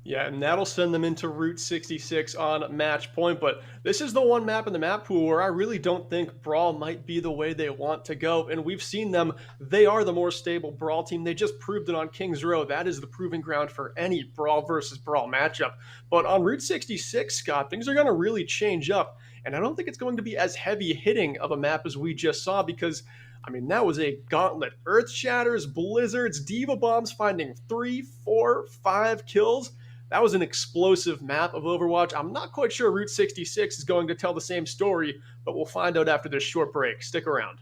Yeah, and that'll send them into Route 66 on match point, but this is the one map in the map pool where I really don't think Brawl might be the way they want to go, and we've seen them. They are the more stable Brawl team. They just proved it on Kings Row. That is the proving ground for any Brawl versus Brawl matchup. But on Route 66, Scott, things are going to really change up, and I don't think it's going to be as heavy hitting of a map as we just saw, because I mean, that was a gauntlet. Earth Shatters, Blizzards, Diva Bombs finding 3, 4, 5 kills. That was an explosive map of Overwatch. I'm not quite sure Route 66 is going to tell the same story, but we'll find out after this short break. Stick around.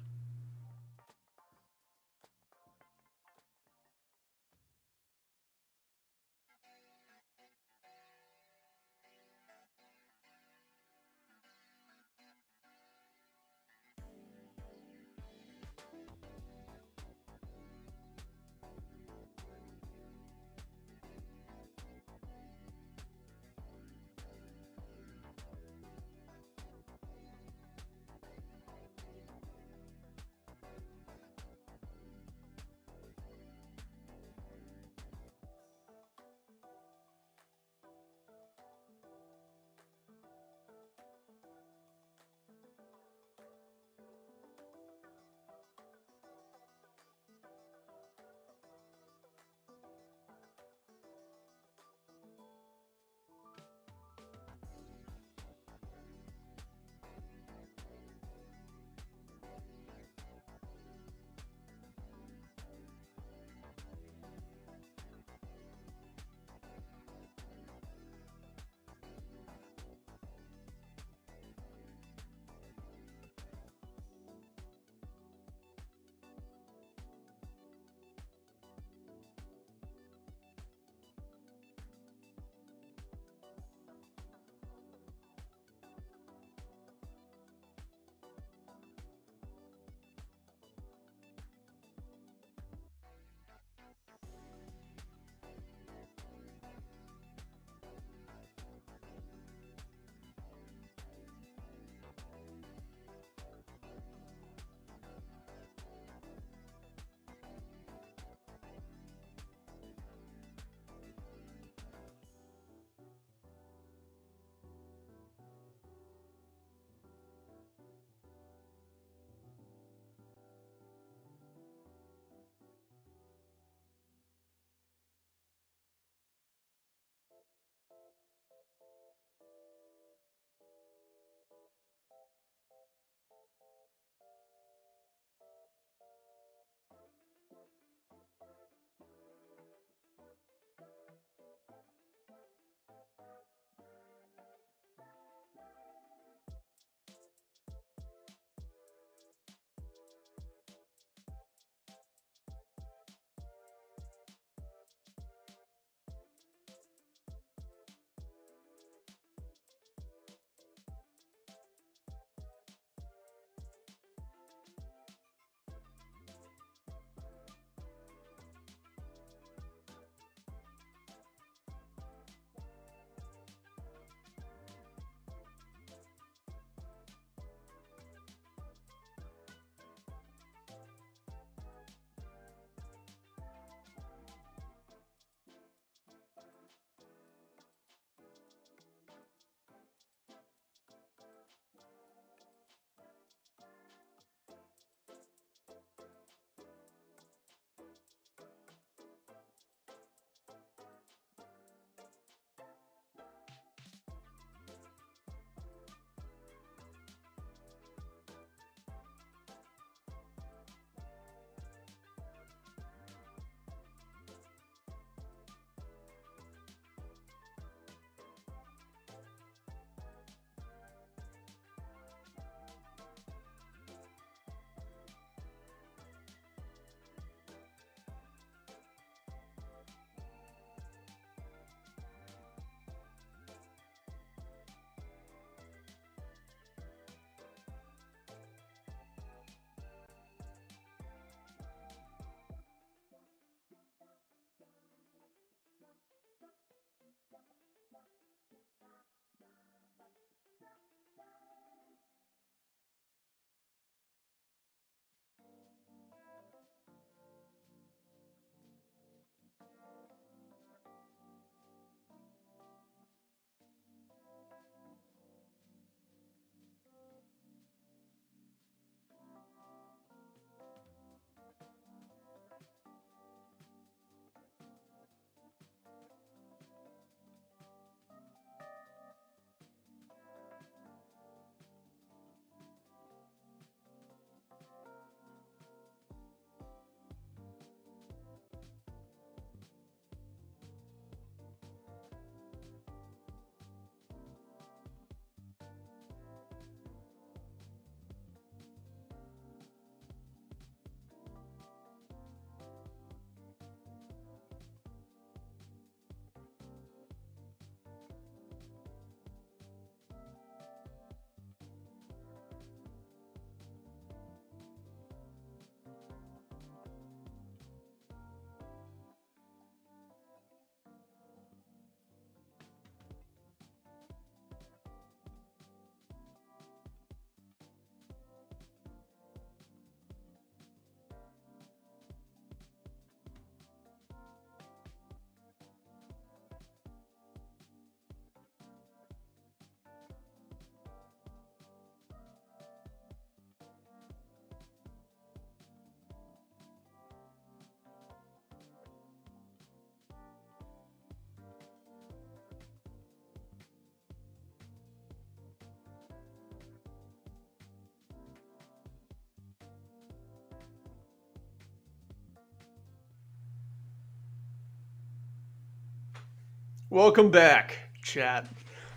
Welcome back, chat.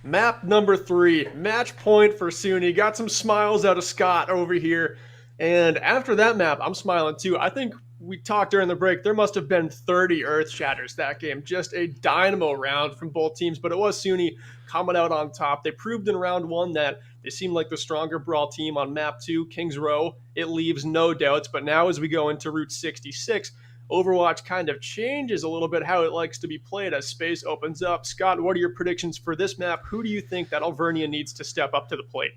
Map number 3, match point for Suni. Got some smiles out of Scott over here. And after that map, I'm smiling too. I think we talked during the break. There must have been 30 Earth Shatters that game. Just a dynamo round from both teams. But it was Suni coming out on top. They proved in round 1 that they seem like the stronger Brawl team on map 2, Kings Row. It leaves no doubts. But now as we go into Route 66, Overwatch kind of changes a little bit how it likes to be played as space opens up. Scott, what are your predictions for this map? Who do you think that Alvernia needs to step up to the plate?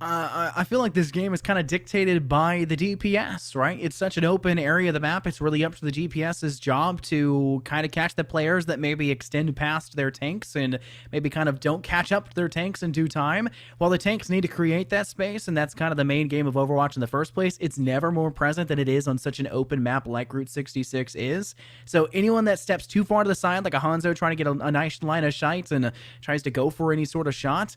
I feel like this game is kind of dictated by the DPS, right? It's such an open area of the map. It's really up to the DPS's job to kind of catch the players that maybe extend past their tanks and maybe kind of don't catch up to their tanks in due time. While the tanks need to create that space, and that's kind of the main game of Overwatch in the first place, it's never more present than it is on such an open map like Route 66 is. So anyone that steps too far to the side, like a Hanzo trying to get a nice line of shots and tries to go for any sort of shot,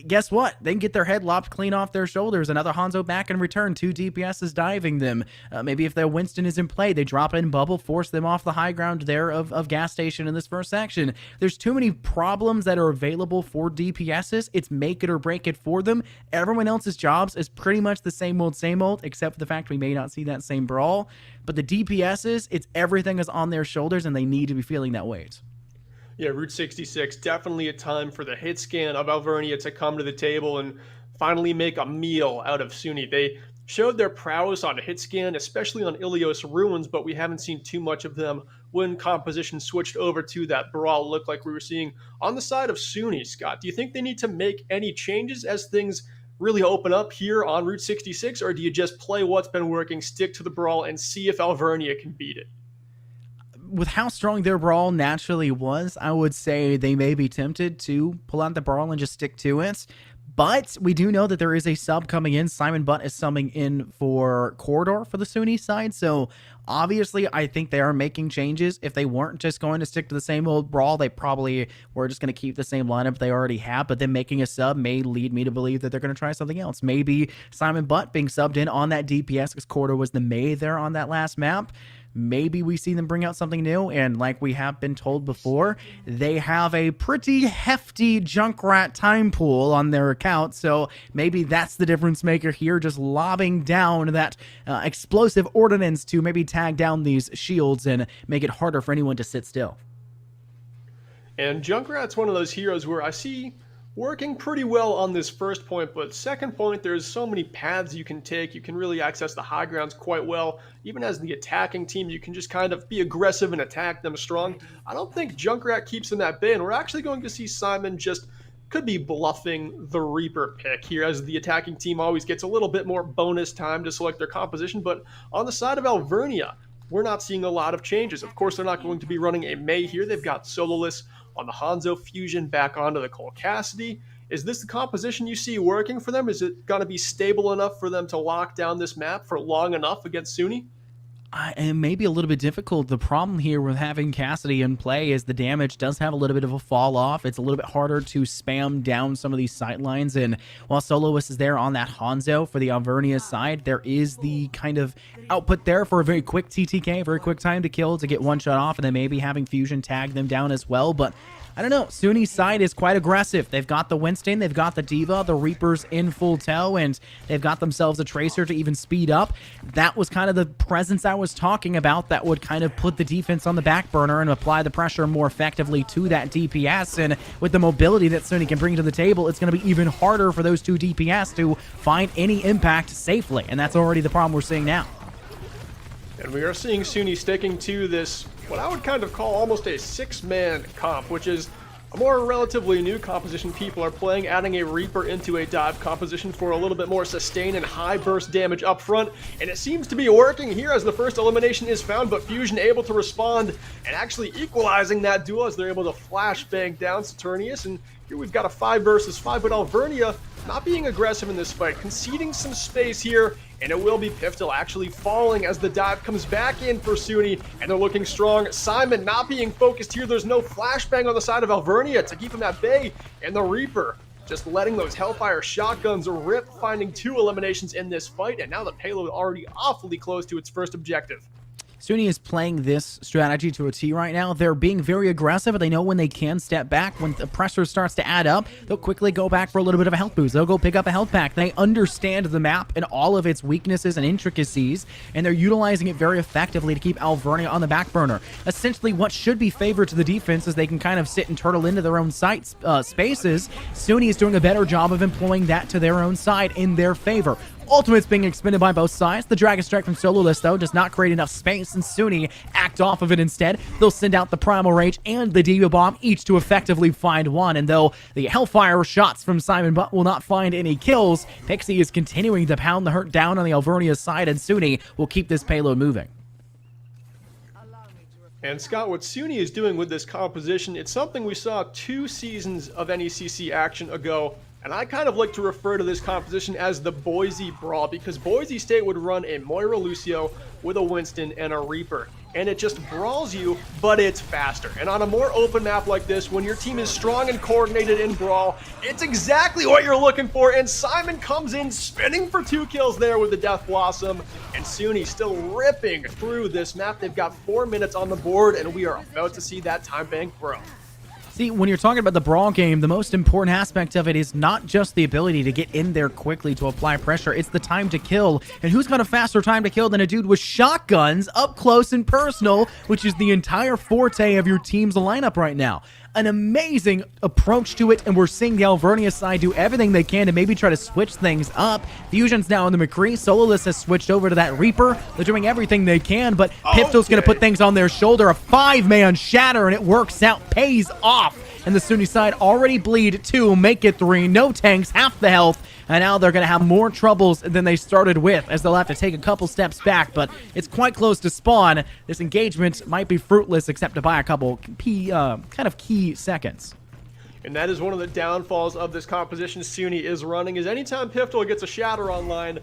guess what? They can get their head lopped clean off their shoulders. Another Hanzo back in return. 2 DPS is diving them. Maybe if their Winston is in play, they drop in bubble, force them off the high ground there of gas station in this first section. There's too many problems that are available for DPSs. It's make it or break it for them. Everyone else's jobs is pretty much the same old, except for the fact we may not see that same brawl. But the DPSs, it's everything is on their shoulders, and they need to be feeling that weight. Yeah, Route 66, definitely a time for the hit scan of Alvernia to come to the table and finally make a meal out of Suni. They showed their prowess on a hit scan, especially on Ilios Ruins, but we haven't seen too much of them when composition switched over to that brawl look like we were seeing on the side of Suni. Scott, do you think they need to make any changes as things really open up here on Route 66, or do you just play what's been working, stick to the brawl, and see if Alvernia can beat it? With how strong their brawl naturally was, I would say they may be tempted to pull out the brawl and just stick to it. But we do know that there is a sub coming in. Simon Butt is subbing in for Corridor for the Suni side. So obviously, I think they are making changes. If they weren't just going to stick to the same old brawl, they probably were just going to keep the same lineup they already have. But then making a sub may lead me to believe that they're going to try something else. Maybe Simon Butt being subbed in on that DPS because Corridor was the May there on that last map. Maybe we see them bring out something new, and like we have been told before, they have a pretty hefty Junkrat time pool on their account, so maybe that's the difference maker here, just lobbing down that explosive ordnance to maybe tag down these shields and make it harder for anyone to sit still. And Junkrat's one of those heroes where I see working pretty well on this first point, but second point, there's so many paths you can take. You can really access the high grounds quite well. Even as the attacking team, you can just kind of be aggressive and attack them strong. I don't think Junkrat keeps them at bay, and we're actually going to see Simon just could be bluffing the Reaper pick here, as the attacking team always gets a little bit more bonus time to select their composition. But on the side of Alvernia, we're not seeing a lot of changes. Of course, they're not going to be running a May here. They've got Sololess on the Hanzo fusion back onto the Cole Cassidy. Is this the composition you see working for them? Is it going to be stable enough for them to lock down this map for long enough against Suni? And maybe a little bit difficult. The problem here with having Cassidy in play is the damage does have a little bit of a fall off. It's a little bit harder to spam down some of these sight lines. And while Soloist is there on that Hanzo for the Alvernia side, there is the kind of output there for a very quick TTK, very quick time to kill to get one shot off, and then maybe having Fusion tag them down as well. But I don't know. Suni's side is quite aggressive. They've got the Winston, they've got the Diva, the Reaper's in full tow, and they've got themselves a Tracer to even speed up. That was kind of the presence I was talking about that would kind of put the defense on the back burner and apply the pressure more effectively to that DPS. And with the mobility that Suni can bring to the table, it's going to be even harder for those two DPS to find any impact safely. And that's already the problem we're seeing now. And we are seeing Suni sticking to this, what I would kind of call almost a 6-man comp, which is a more relatively new composition people are playing, adding a Reaper into a dive composition for a little bit more sustain and high burst damage up front. And it seems to be working here as the first elimination is found, but Fusion able to respond and actually equalizing that duel as they're able to flashbang down Saturnius. And here we've got a 5 versus 5, but Alvernia not being aggressive in this fight, conceding some space here, and it will be Piftel actually falling as the dive comes back in for Suni, and they're looking strong. Simon not being focused here. There's no flashbang on the side of Alvernia to keep him at bay, and the Reaper just letting those Hellfire shotguns rip, finding 2 eliminations in this fight, and now the payload already awfully close to its first objective. Sunni is playing this strategy to a T right now. They're being very aggressive, but they know when they can step back. When the pressure starts to add up, they'll quickly go back for a little bit of a health boost. They'll go pick up a health pack. They understand the map and all of its weaknesses and intricacies, and they're utilizing it very effectively to keep Alvernia on the back burner. Essentially, what should be favored to the defense is they can kind of sit and turtle into their own sight spaces. Sunni is doing a better job of employing that to their own side in their favor. Ultimate's being expended by both sides. The Dragon Strike from Sololist, though, does not create enough space, and Sunni act off of it instead. They'll send out the Primal Rage and the Diva Bomb, each to effectively find one, and though the Hellfire shots from Simon Butt will not find any kills, Pixie is continuing to pound the hurt down on the Alvernia side, and Sunni will keep this payload moving. And Scott, what Sunni is doing with this composition, it's something we saw 2 seasons of NECC action ago. And I kind of like to refer to this composition as the Boise Brawl, because Boise State would run a Moira Lucio with a Winston and a Reaper. And it just brawls you, but it's faster. And on a more open map like this, when your team is strong and coordinated in Brawl, it's exactly what you're looking for. And Simon comes in spinning for 2 kills there with the Death Blossom. And Sunni still ripping through this map. They've got 4 minutes on the board, and we are about to see that time bank grow. See, when you're talking about the Brawl game, the most important aspect of it is not just the ability to get in there quickly to apply pressure, it's the time to kill. And who's got a faster time to kill than a dude with shotguns up close and personal, which is the entire forte of your team's lineup right now. An amazing approach to it, and we're seeing the Alvernia side do everything they can to maybe try to switch things up. Fusion's now in the McCree. Sololist has switched over to that Reaper. They're doing everything they can, but Pipto's going to put things on their shoulder. A 5-man shatter, and it works out, pays off. And the Sunni side already bleed 2, make it 3, no tanks, half the health, and now they're going to have more troubles than they started with, as they'll have to take a couple steps back, but it's quite close to spawn. This engagement might be fruitless except to buy a couple kind of key seconds. And that is one of the downfalls of this composition Sunni is running, is anytime Piftle gets a shatter online,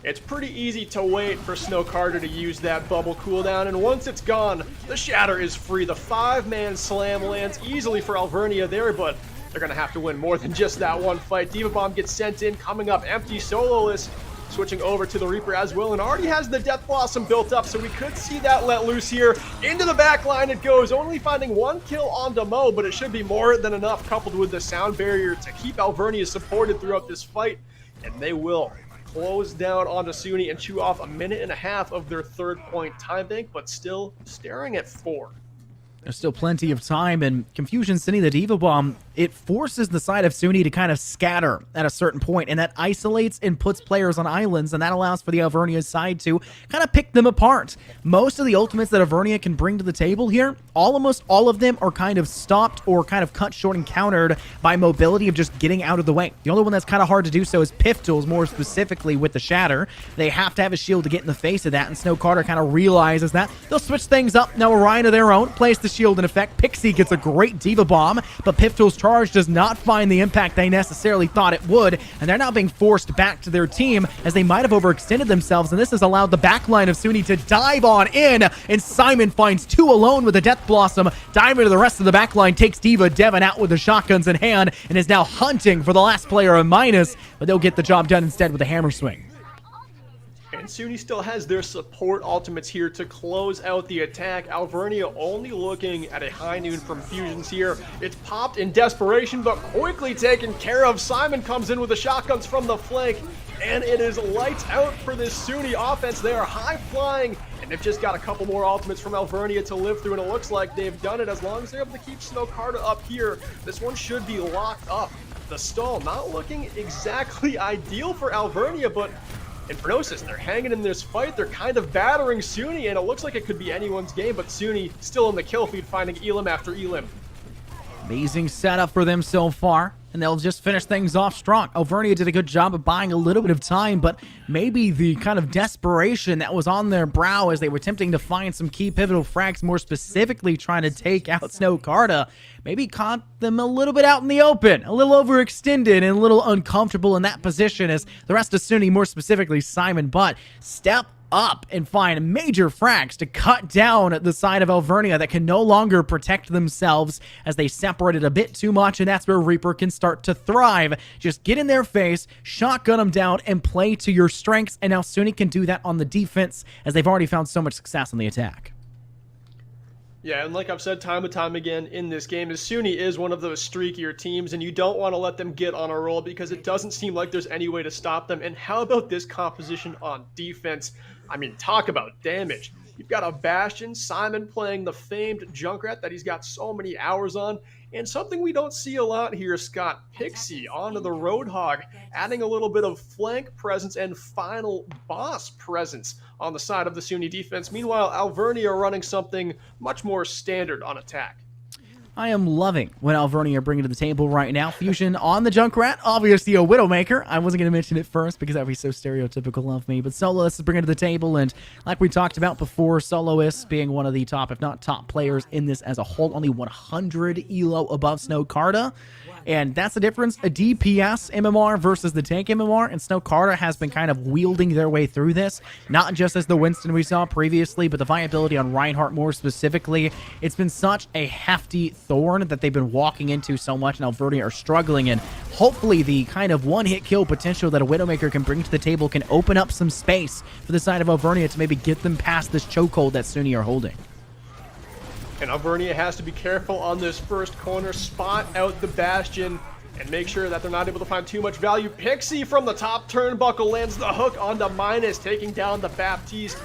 it's pretty easy to wait for Snow Carter to use that bubble cooldown, and once it's gone, the shatter is free. The 5-man slam lands easily for Alvernia there, but they're going to have to win more than just that one fight. Diva Bomb gets sent in, coming up empty, Sololist switching over to the Reaper as well, and already has the Death Blossom built up, so we could see that let loose here. Into the back line it goes, only finding 1 kill on Demo, but it should be more than enough, coupled with the sound barrier, to keep Alvernia supported throughout this fight, and they will close down onto Sunni and chew off 1.5 minutes of their 3rd point time bank, but still staring at 4. There's still plenty of time, and Confusion sending the Diva Bomb, it forces the side of Sunni to kind of scatter at a certain point, and that isolates and puts players on islands, and that allows for the Alvernia side to kind of pick them apart. Most of the ultimates that Alvernia can bring to the table here, almost all of them are kind of stopped or kind of cut short and countered by mobility of just getting out of the way. The only one that's kind of hard to do so is Piftols, more specifically with the Shatter. They have to have a shield to get in the face of that, and Snow Carter kind of realizes that. They'll switch things up. Now Orion of their own plays the shield in effect. Pixie gets a great Diva Bomb, but Pifto's Charge does not find the impact they necessarily thought it would, and they're now being forced back to their team as they might have overextended themselves, and this has allowed the backline of Sunni to dive on in, and Simon finds 2 alone with the Death Blossom, diving to the rest of the backline, takes Diva Devon out with the shotguns in hand, and is now hunting for the last player of Minus, but they'll get the job done instead with a hammer swing. And Sunni still has their support ultimates here to close out the attack. Alvernia only looking at a high noon from Fusions here. It's popped in desperation, but quickly taken care of. Simon comes in with the shotguns from the flank, and it is lights out for this Sunni offense. They are high flying, and they've just got a couple more ultimates from Alvernia to live through, and it looks like they've done it. As long as they're able to keep Snow Carter up here, this one should be locked up. The stall not looking exactly ideal for Alvernia, but Infernosis, they're hanging in this fight. They're kind of battering Sunni, and it looks like it could be anyone's game, but Sunni still in the kill feed, finding Elim after Elim. Amazing setup for them so far, and they'll just finish things off strong. Alvernia did a good job of buying a little bit of time, but maybe the kind of desperation that was on their brow as they were attempting to find some key pivotal frags, more specifically trying to take out Snow Carter, maybe caught them a little bit out in the open, a little overextended and a little uncomfortable in that position as the rest of Sunni, more specifically Simon Butt, step up and find major frags to cut down the side of Alvernia that can no longer protect themselves as they separated a bit too much, and that's where Reaper can start to thrive. Just get in their face, shotgun them down, and play to your strengths, and now Sunni can do that on the defense as they've already found so much success on the attack. Yeah, and like I've said time and time again in this game, is Sunni is one of those streakier teams, and you don't want to let them get on a roll because it doesn't seem like there's any way to stop them. And how about this composition on defense? I mean, talk about damage. You've got a Bastion, Simon playing the famed Junkrat that he's got so many hours on, and something we don't see a lot here, Scott, Pixie onto the Roadhog, adding a little bit of flank presence and final boss presence on the side of the Sunni defense. Meanwhile, Alvernia running something much more standard on attack. I am loving what Alvernia are bringing to the table right now. Fusion on the Junkrat, obviously a Widowmaker. I wasn't going to mention it first because that would be so stereotypical of me, but Soloist is bringing it to the table, and like we talked about before, Soloist being one of the top, if not top players in this as a whole, only 100 elo above Snow Carta. And that's the difference, a DPS MMR versus the tank MMR, and Snow Carta has been kind of wielding their way through this, not just as the Winston we saw previously, but the viability on Reinhardt more specifically. It's been such a hefty thorn that they've been walking into so much, and Alvernia are struggling, and hopefully the kind of one-hit kill potential that a Widowmaker can bring to the table can open up some space for the side of Alvernia to maybe get them past this chokehold that Sunni are holding. And Alvernia has to be careful on this first corner, spot out the Bastion, and make sure that they're not able to find too much value. Pixie from the top turnbuckle lands the hook onto Minus, taking down the Baptiste.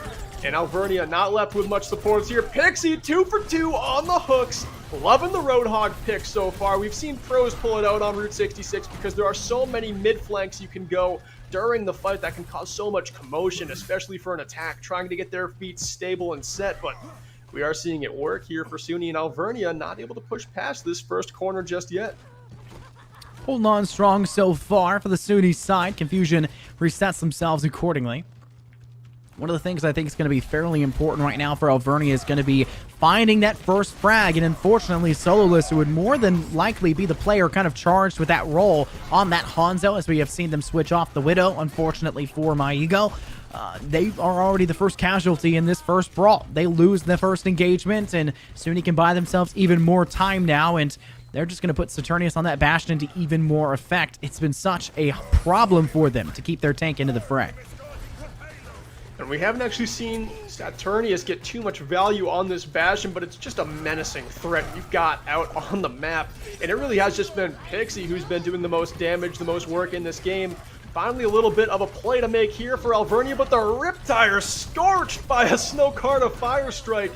And Alvernia not left with much support here. Pixie 2 for 2 on the hooks. Loving the Roadhog pick so far. We've seen pros pull it out on Route 66 because there are so many mid flanks you can go during the fight that can cause so much commotion, especially for an attack trying to get their feet stable and set. But we are seeing it work here for Sunni, and Alvernia not able to push past this first corner just yet. Holding on strong so far for the Sunni side. Confusion resets themselves accordingly. One of the things I think is going to be fairly important right now for Alvernia is going to be finding that first frag, and unfortunately Sololess, who would more than likely be the player kind of charged with that role on that Hanzo, as we have seen them switch off the Widow, unfortunately for my ego. They are already the first casualty in this first brawl. They lose the first engagement, and Sunni can buy themselves even more time now, and they're just going to put Saturnius on that Bastion to even more effect. It's been such a problem for them to keep their tank into the fray. And we haven't actually seen Saturnius get too much value on this Bastion, but it's just a menacing threat you've got out on the map. And it really has just been Pixie who's been doing the most damage, the most work in this game. Finally, a little bit of a play to make here for Alvernia, but the Riptire scorched by a Snow Carta Fire Strike.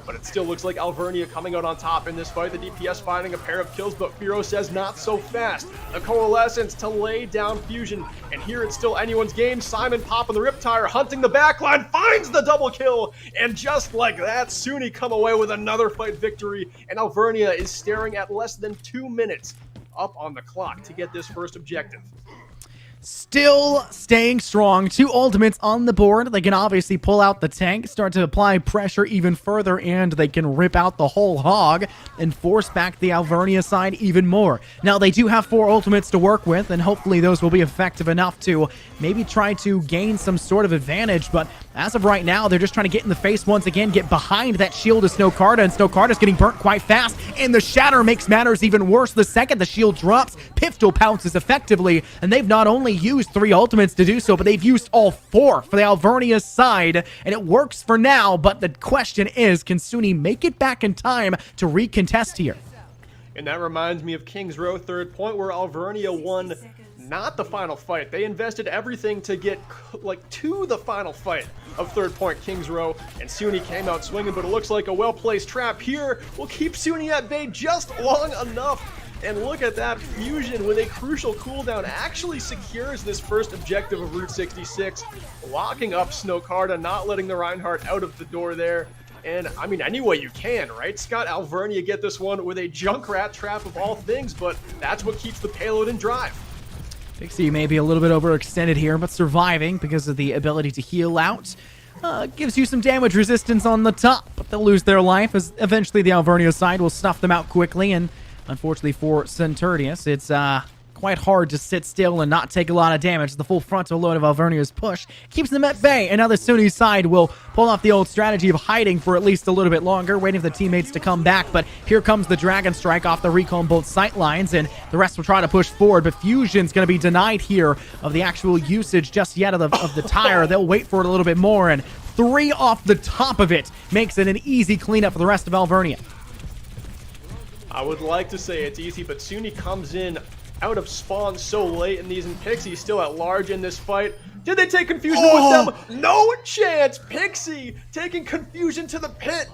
But it still looks like Alvernia coming out on top in this fight. The DPS finding a pair of kills, but Firo says not so fast. The Coalescence to lay down Fusion, and here it's still anyone's game. Simon popping the Riptire, hunting the backline, finds the double kill, and just like that, Sunni come away with another fight victory, and Alvernia is staring at less than 2 minutes up on the clock to get this first objective. Still staying strong. 2 ultimates on the board. They can obviously pull out the tank, start to apply pressure even further, and they can rip out the whole hog and force back the Alvernia side even more. Now, they do have 4 ultimates to work with, and hopefully those will be effective enough to maybe try to gain some sort of advantage, but as of right now, they're just trying to get in the face once again, get behind that shield of Snow Carta, and Snow Carta's getting burnt quite fast, and the Shatter makes matters even worse. The second the shield drops, Pistol pounces effectively, and they've not only used 3 ultimates to do so, but they've used all 4 for the Alvernia side, and it works for now, but the question is, can Sunni make it back in time to recontest here? And that reminds me of King's Row third point, where Alvernia won not the final fight. They invested everything to get to the final fight of third point King's Row, and Sunni came out swinging, but it looks like a well-placed trap here will keep Sunni at bay just long enough. And look at that, Fusion with a crucial cooldown actually secures this first objective of Route 66, locking up Snow Carta, not letting the Reinhardt out of the door there. And I mean, any way you can, right? Scott, Alvernia get this one with a Junkrat trap of all things, but that's what keeps the payload in drive. Pixie may be a little bit overextended here, but surviving because of the ability to heal out. Gives you some damage resistance on the top, but they'll lose their life as eventually the Alvernia side will snuff them out quickly. And unfortunately for Centurius, it's quite hard to sit still and not take a lot of damage. The full frontal load of Alvernia's push keeps them at bay, and now the Sunni side will pull off the old strategy of hiding for at least a little bit longer, waiting for the teammates to come back. But here comes the Dragon Strike off the recall on both sight lines, and the rest will try to push forward, but Fusion's going to be denied here of the actual usage just yet of the tire. They'll wait for it a little bit more, and 3 off the top of it makes it an easy cleanup for the rest of Alvernia. I would like to say it's easy, but Sunni comes in out of spawn so late in these, and Pixie's still at large in this fight. Did they take Confusion with them? No chance! Pixie taking Confusion to the pit!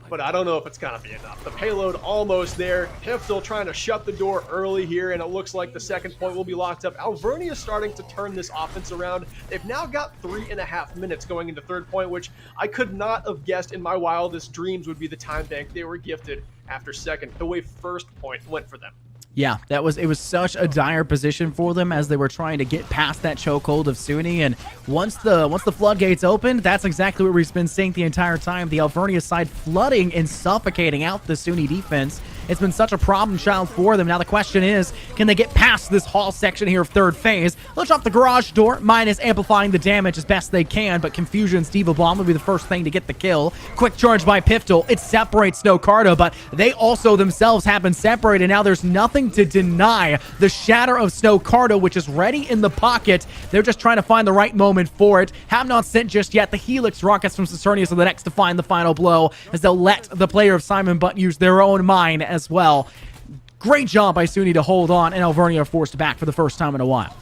But I don't know if it's gonna be enough. The payload almost there. Piftel trying to shut the door early here, and it looks like the second point will be locked up. Alvernia starting to turn this offense around. They've now got 3.5 minutes going into third point, which I could not have guessed in my wildest dreams would be the time bank they were gifted after second, the way first point went for them. Yeah, it was such a dire position for them as they were trying to get past that chokehold of Sunni, and once the floodgates opened, that's exactly what we've been seeing the entire time. The Alvernia side flooding and suffocating out the Sunni defense. It's been such a problem child for them. Now the question is, can they get past this hall section here of third phase? They'll drop the garage door, minus amplifying the damage as best they can, but Confusion's Diva Bomb will be the first thing to get the kill. Quick charge by Piftel. It separates Snowcardo, but they also themselves have been separated. Now there's nothing to deny the shatter of Snowcardo, which is ready in the pocket. They're just trying to find the right moment for it. Have not sent just yet. The Helix rockets from Saturnius are the next to find the final blow, as they'll let the player of Simon Butt use their own mine as well. Great job by Sunni to hold on, and Alvernia are forced back for the first time in a while.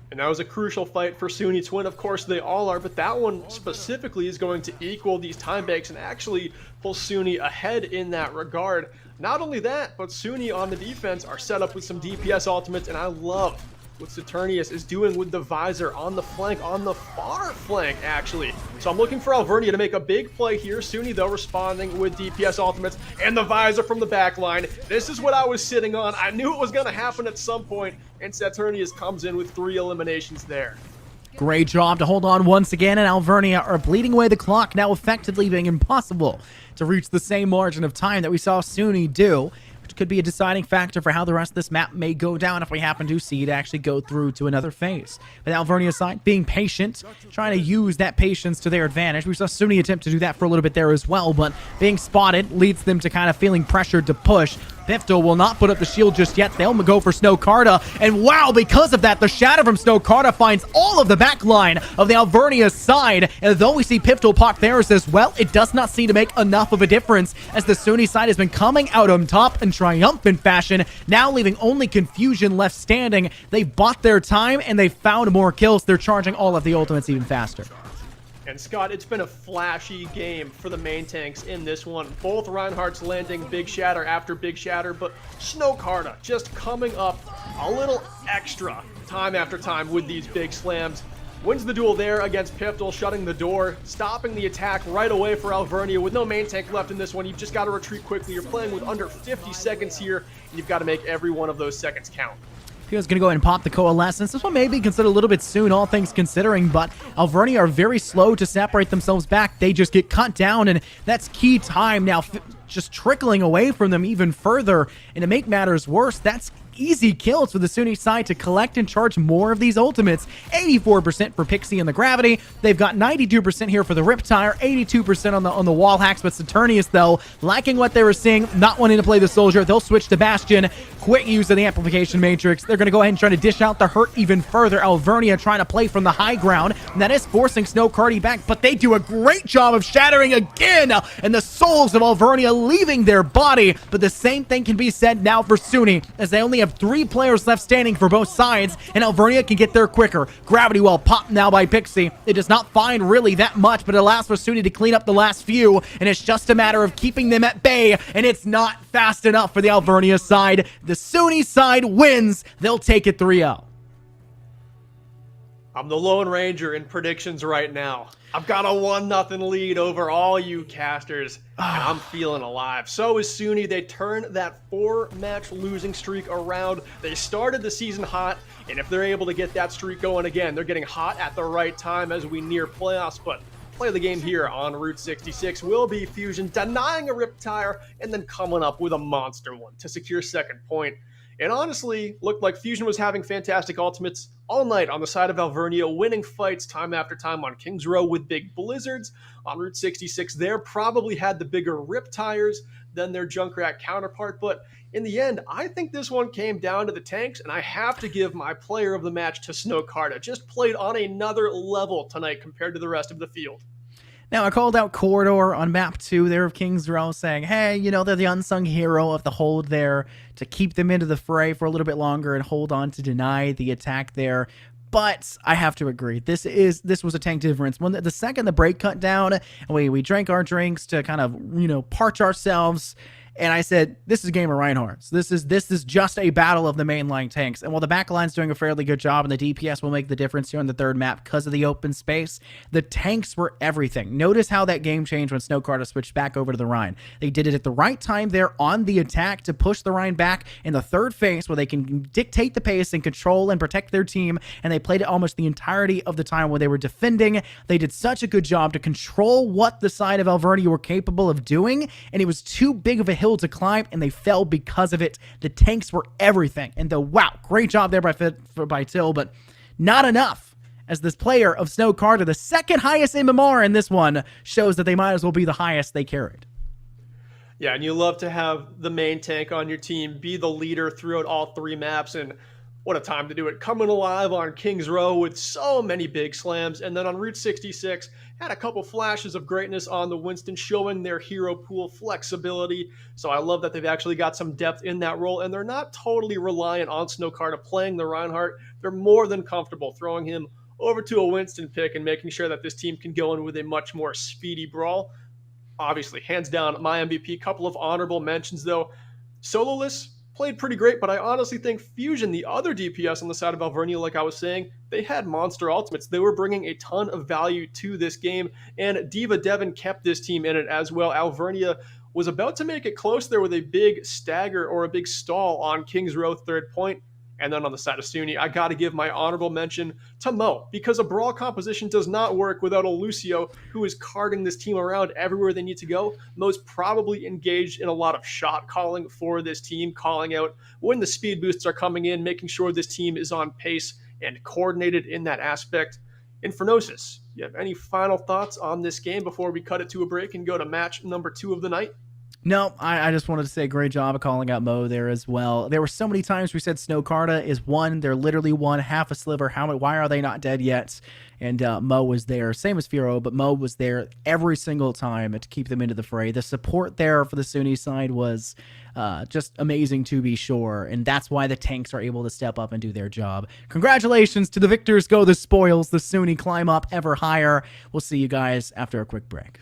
And that was a crucial fight for Sunni to win. Of course, they all are, but that one specifically is going to equal these time banks and actually pull Sunni ahead in that regard. Not only that, but Sunni on the defense are set up with some DPS ultimates, and I love what Saturnius is doing with the visor on the flank, on the far flank, actually. So I'm looking for Alvernia to make a big play here. Sunni, though, responding with DPS ultimates and the visor from the back line. This is what I was sitting on. I knew it was going to happen at some point, and Saturnius comes in with 3 eliminations there. Great job to hold on once again, and Alvernia are bleeding away the clock, now effectively being impossible to reach the same margin of time that we saw Sunni do, which could be a deciding factor for how the rest of this map may go down if we happen to see it actually go through to another phase. But Alvernia's side being patient, trying to use that patience to their advantage. We saw Sunni attempt to do that for a little bit there as well, but being spotted leads them to kind of feeling pressured to push. Piftel will not put up the shield just yet. They'll go for Snowcardo, and wow, because of that, the shatter from Snowcardo finds all of the back line of the Alvernia side, and though we see Piftel pop theirs as well, it does not seem to make enough of a difference as the Sunni side has been coming out on top in triumphant fashion, now leaving only Confusion left standing. They bought their time, and they found more kills. They're charging all of the ultimates even faster. And Scott, it's been a flashy game for the main tanks in this one. Both Reinhardt's landing big shatter after big shatter, but Snowcardo just coming up a little extra time after time with these big slams. Wins the duel there against Piftel, shutting the door, stopping the attack right away for Alvernia. With no main tank left in this one, you've just got to retreat quickly. You're playing with under 50 seconds here, and you've got to make every one of those seconds count. Pio's going to go ahead and pop the Coalescence. This one may be considered a little bit soon, all things considering, but Alvernia are very slow to separate themselves back. They just get cut down, and that's key time now just trickling away from them even further. And to make matters worse, that's easy kills for the Sunni side to collect and charge more of these ultimates. 84% for Pixie and the Gravity. They've got 92% here for the Riptire, 82% on the wall hacks, but Saturnius, though, liking what they were seeing, not wanting to play the Soldier. They'll switch to Bastion. Quick use of the Amplification Matrix. They're going to go ahead and try to dish out the hurt even further. Alvernia trying to play from the high ground, and that is forcing Snowcardo back, but they do a great job of shattering again, and the souls of Alvernia leaving their body. But the same thing can be said now for Sunni, as they only have 3 players left standing for both sides, and Alvernia can get there quicker. Gravity Well popped now by Pixie. It does not find really that much, but it allows for Sunni to clean up the last few, and it's just a matter of keeping them at bay, and it's not fast enough for the Alvernia side. The Sunni side wins. They'll take it 3-0. I'm the Lone Ranger in predictions right now. I've got a 1-0 lead over all you casters, and I'm feeling alive. So is Sunni. They turned that 4-match losing streak around. They started the season hot, and if they're able to get that streak going again, they're getting hot at the right time as we near playoffs. But play of the game here on Route 66 will be Fusion denying a Riptire and then coming up with a monster one to secure second point. And honestly, looked like Fusion was having fantastic ultimates all night on the side of Alvernia, winning fights time after time on Kings Row with big blizzards. On Route 66, there probably had the bigger rip tires than their Junkrat counterpart, but in the end, I think this one came down to the tanks, and I have to give my player of the match to Snowcarta. Just played on another level tonight compared to the rest of the field. Now, I called out Corridor on map 2 there of Kings Row, saying, hey, they're the unsung hero of the hold there to keep them into the fray for a little bit longer and hold on to deny the attack there. But I have to agree, this was a tank difference. When the second the break cut down, and we drank our drinks to kind of, parch ourselves, and I said, this is a game of Reinhardt's. This is just a battle of the mainline tanks. And while the backline's doing a fairly good job and the DPS will make the difference here on the third map because of the open space, the tanks were everything. Notice how that game changed when Snowcarta switched back over to the Rhine. They did it at the right time there on the attack to push the Rhine back in the third phase where they can dictate the pace and control and protect their team. And they played it almost the entirety of the time when they were defending. They did such a good job to control what the side of Alvernia were capable of doing. And it was too big of a hill to climb, and they fell because of it. The tanks were everything. And wow, great job there by Till, but not enough, as this player of Snowcarta, the second highest MMR in this one, shows that they might as well be the highest they carried. Yeah, and you love to have the main tank on your team be the leader throughout all 3 maps, and what a time to do it. Coming alive on Kings Row with so many big slams, and then on Route 66, had a couple flashes of greatness on the Winston, showing their hero pool flexibility. So I love that they've actually got some depth in that role, and they're not totally reliant on Snowcarta playing the Reinhardt. They're more than comfortable throwing him over to a Winston pick and making sure that this team can go in with a much more speedy brawl. Obviously, hands down, my MVP. Couple of honorable mentions, though. Sololess played pretty great, but I honestly think Fusion, the other DPS on the side of Alvernia, like I was saying, they had monster ultimates. They were bringing a ton of value to this game, and Diva Devon kept this team in it as well. Alvernia was about to make it close there with a big stagger or a big stall on Kings Row third point. And then on the side of Sunni, I got to give my honorable mention to Mo, because a brawl composition does not work without a Lucio who is carting this team around everywhere they need to go. Mo's probably engaged in a lot of shot calling for this team, calling out when the speed boosts are coming in, making sure this team is on pace and coordinated in that aspect. Infernosis, you have any final thoughts on this game before we cut it to a break and go to match number 2 of the night? No, I just wanted to say great job of calling out Mo there as well. There were so many times we said Snowcarta is one. They're literally one, half a sliver. Why are they not dead yet? And Mo was there, same as Firo, but Mo was there every single time to keep them into the fray. The support there for the Sunni side was just amazing, to be sure, and that's why the tanks are able to step up and do their job. Congratulations to the victors, go the spoils. The Sunni climb up ever higher. We'll see you guys after a quick break.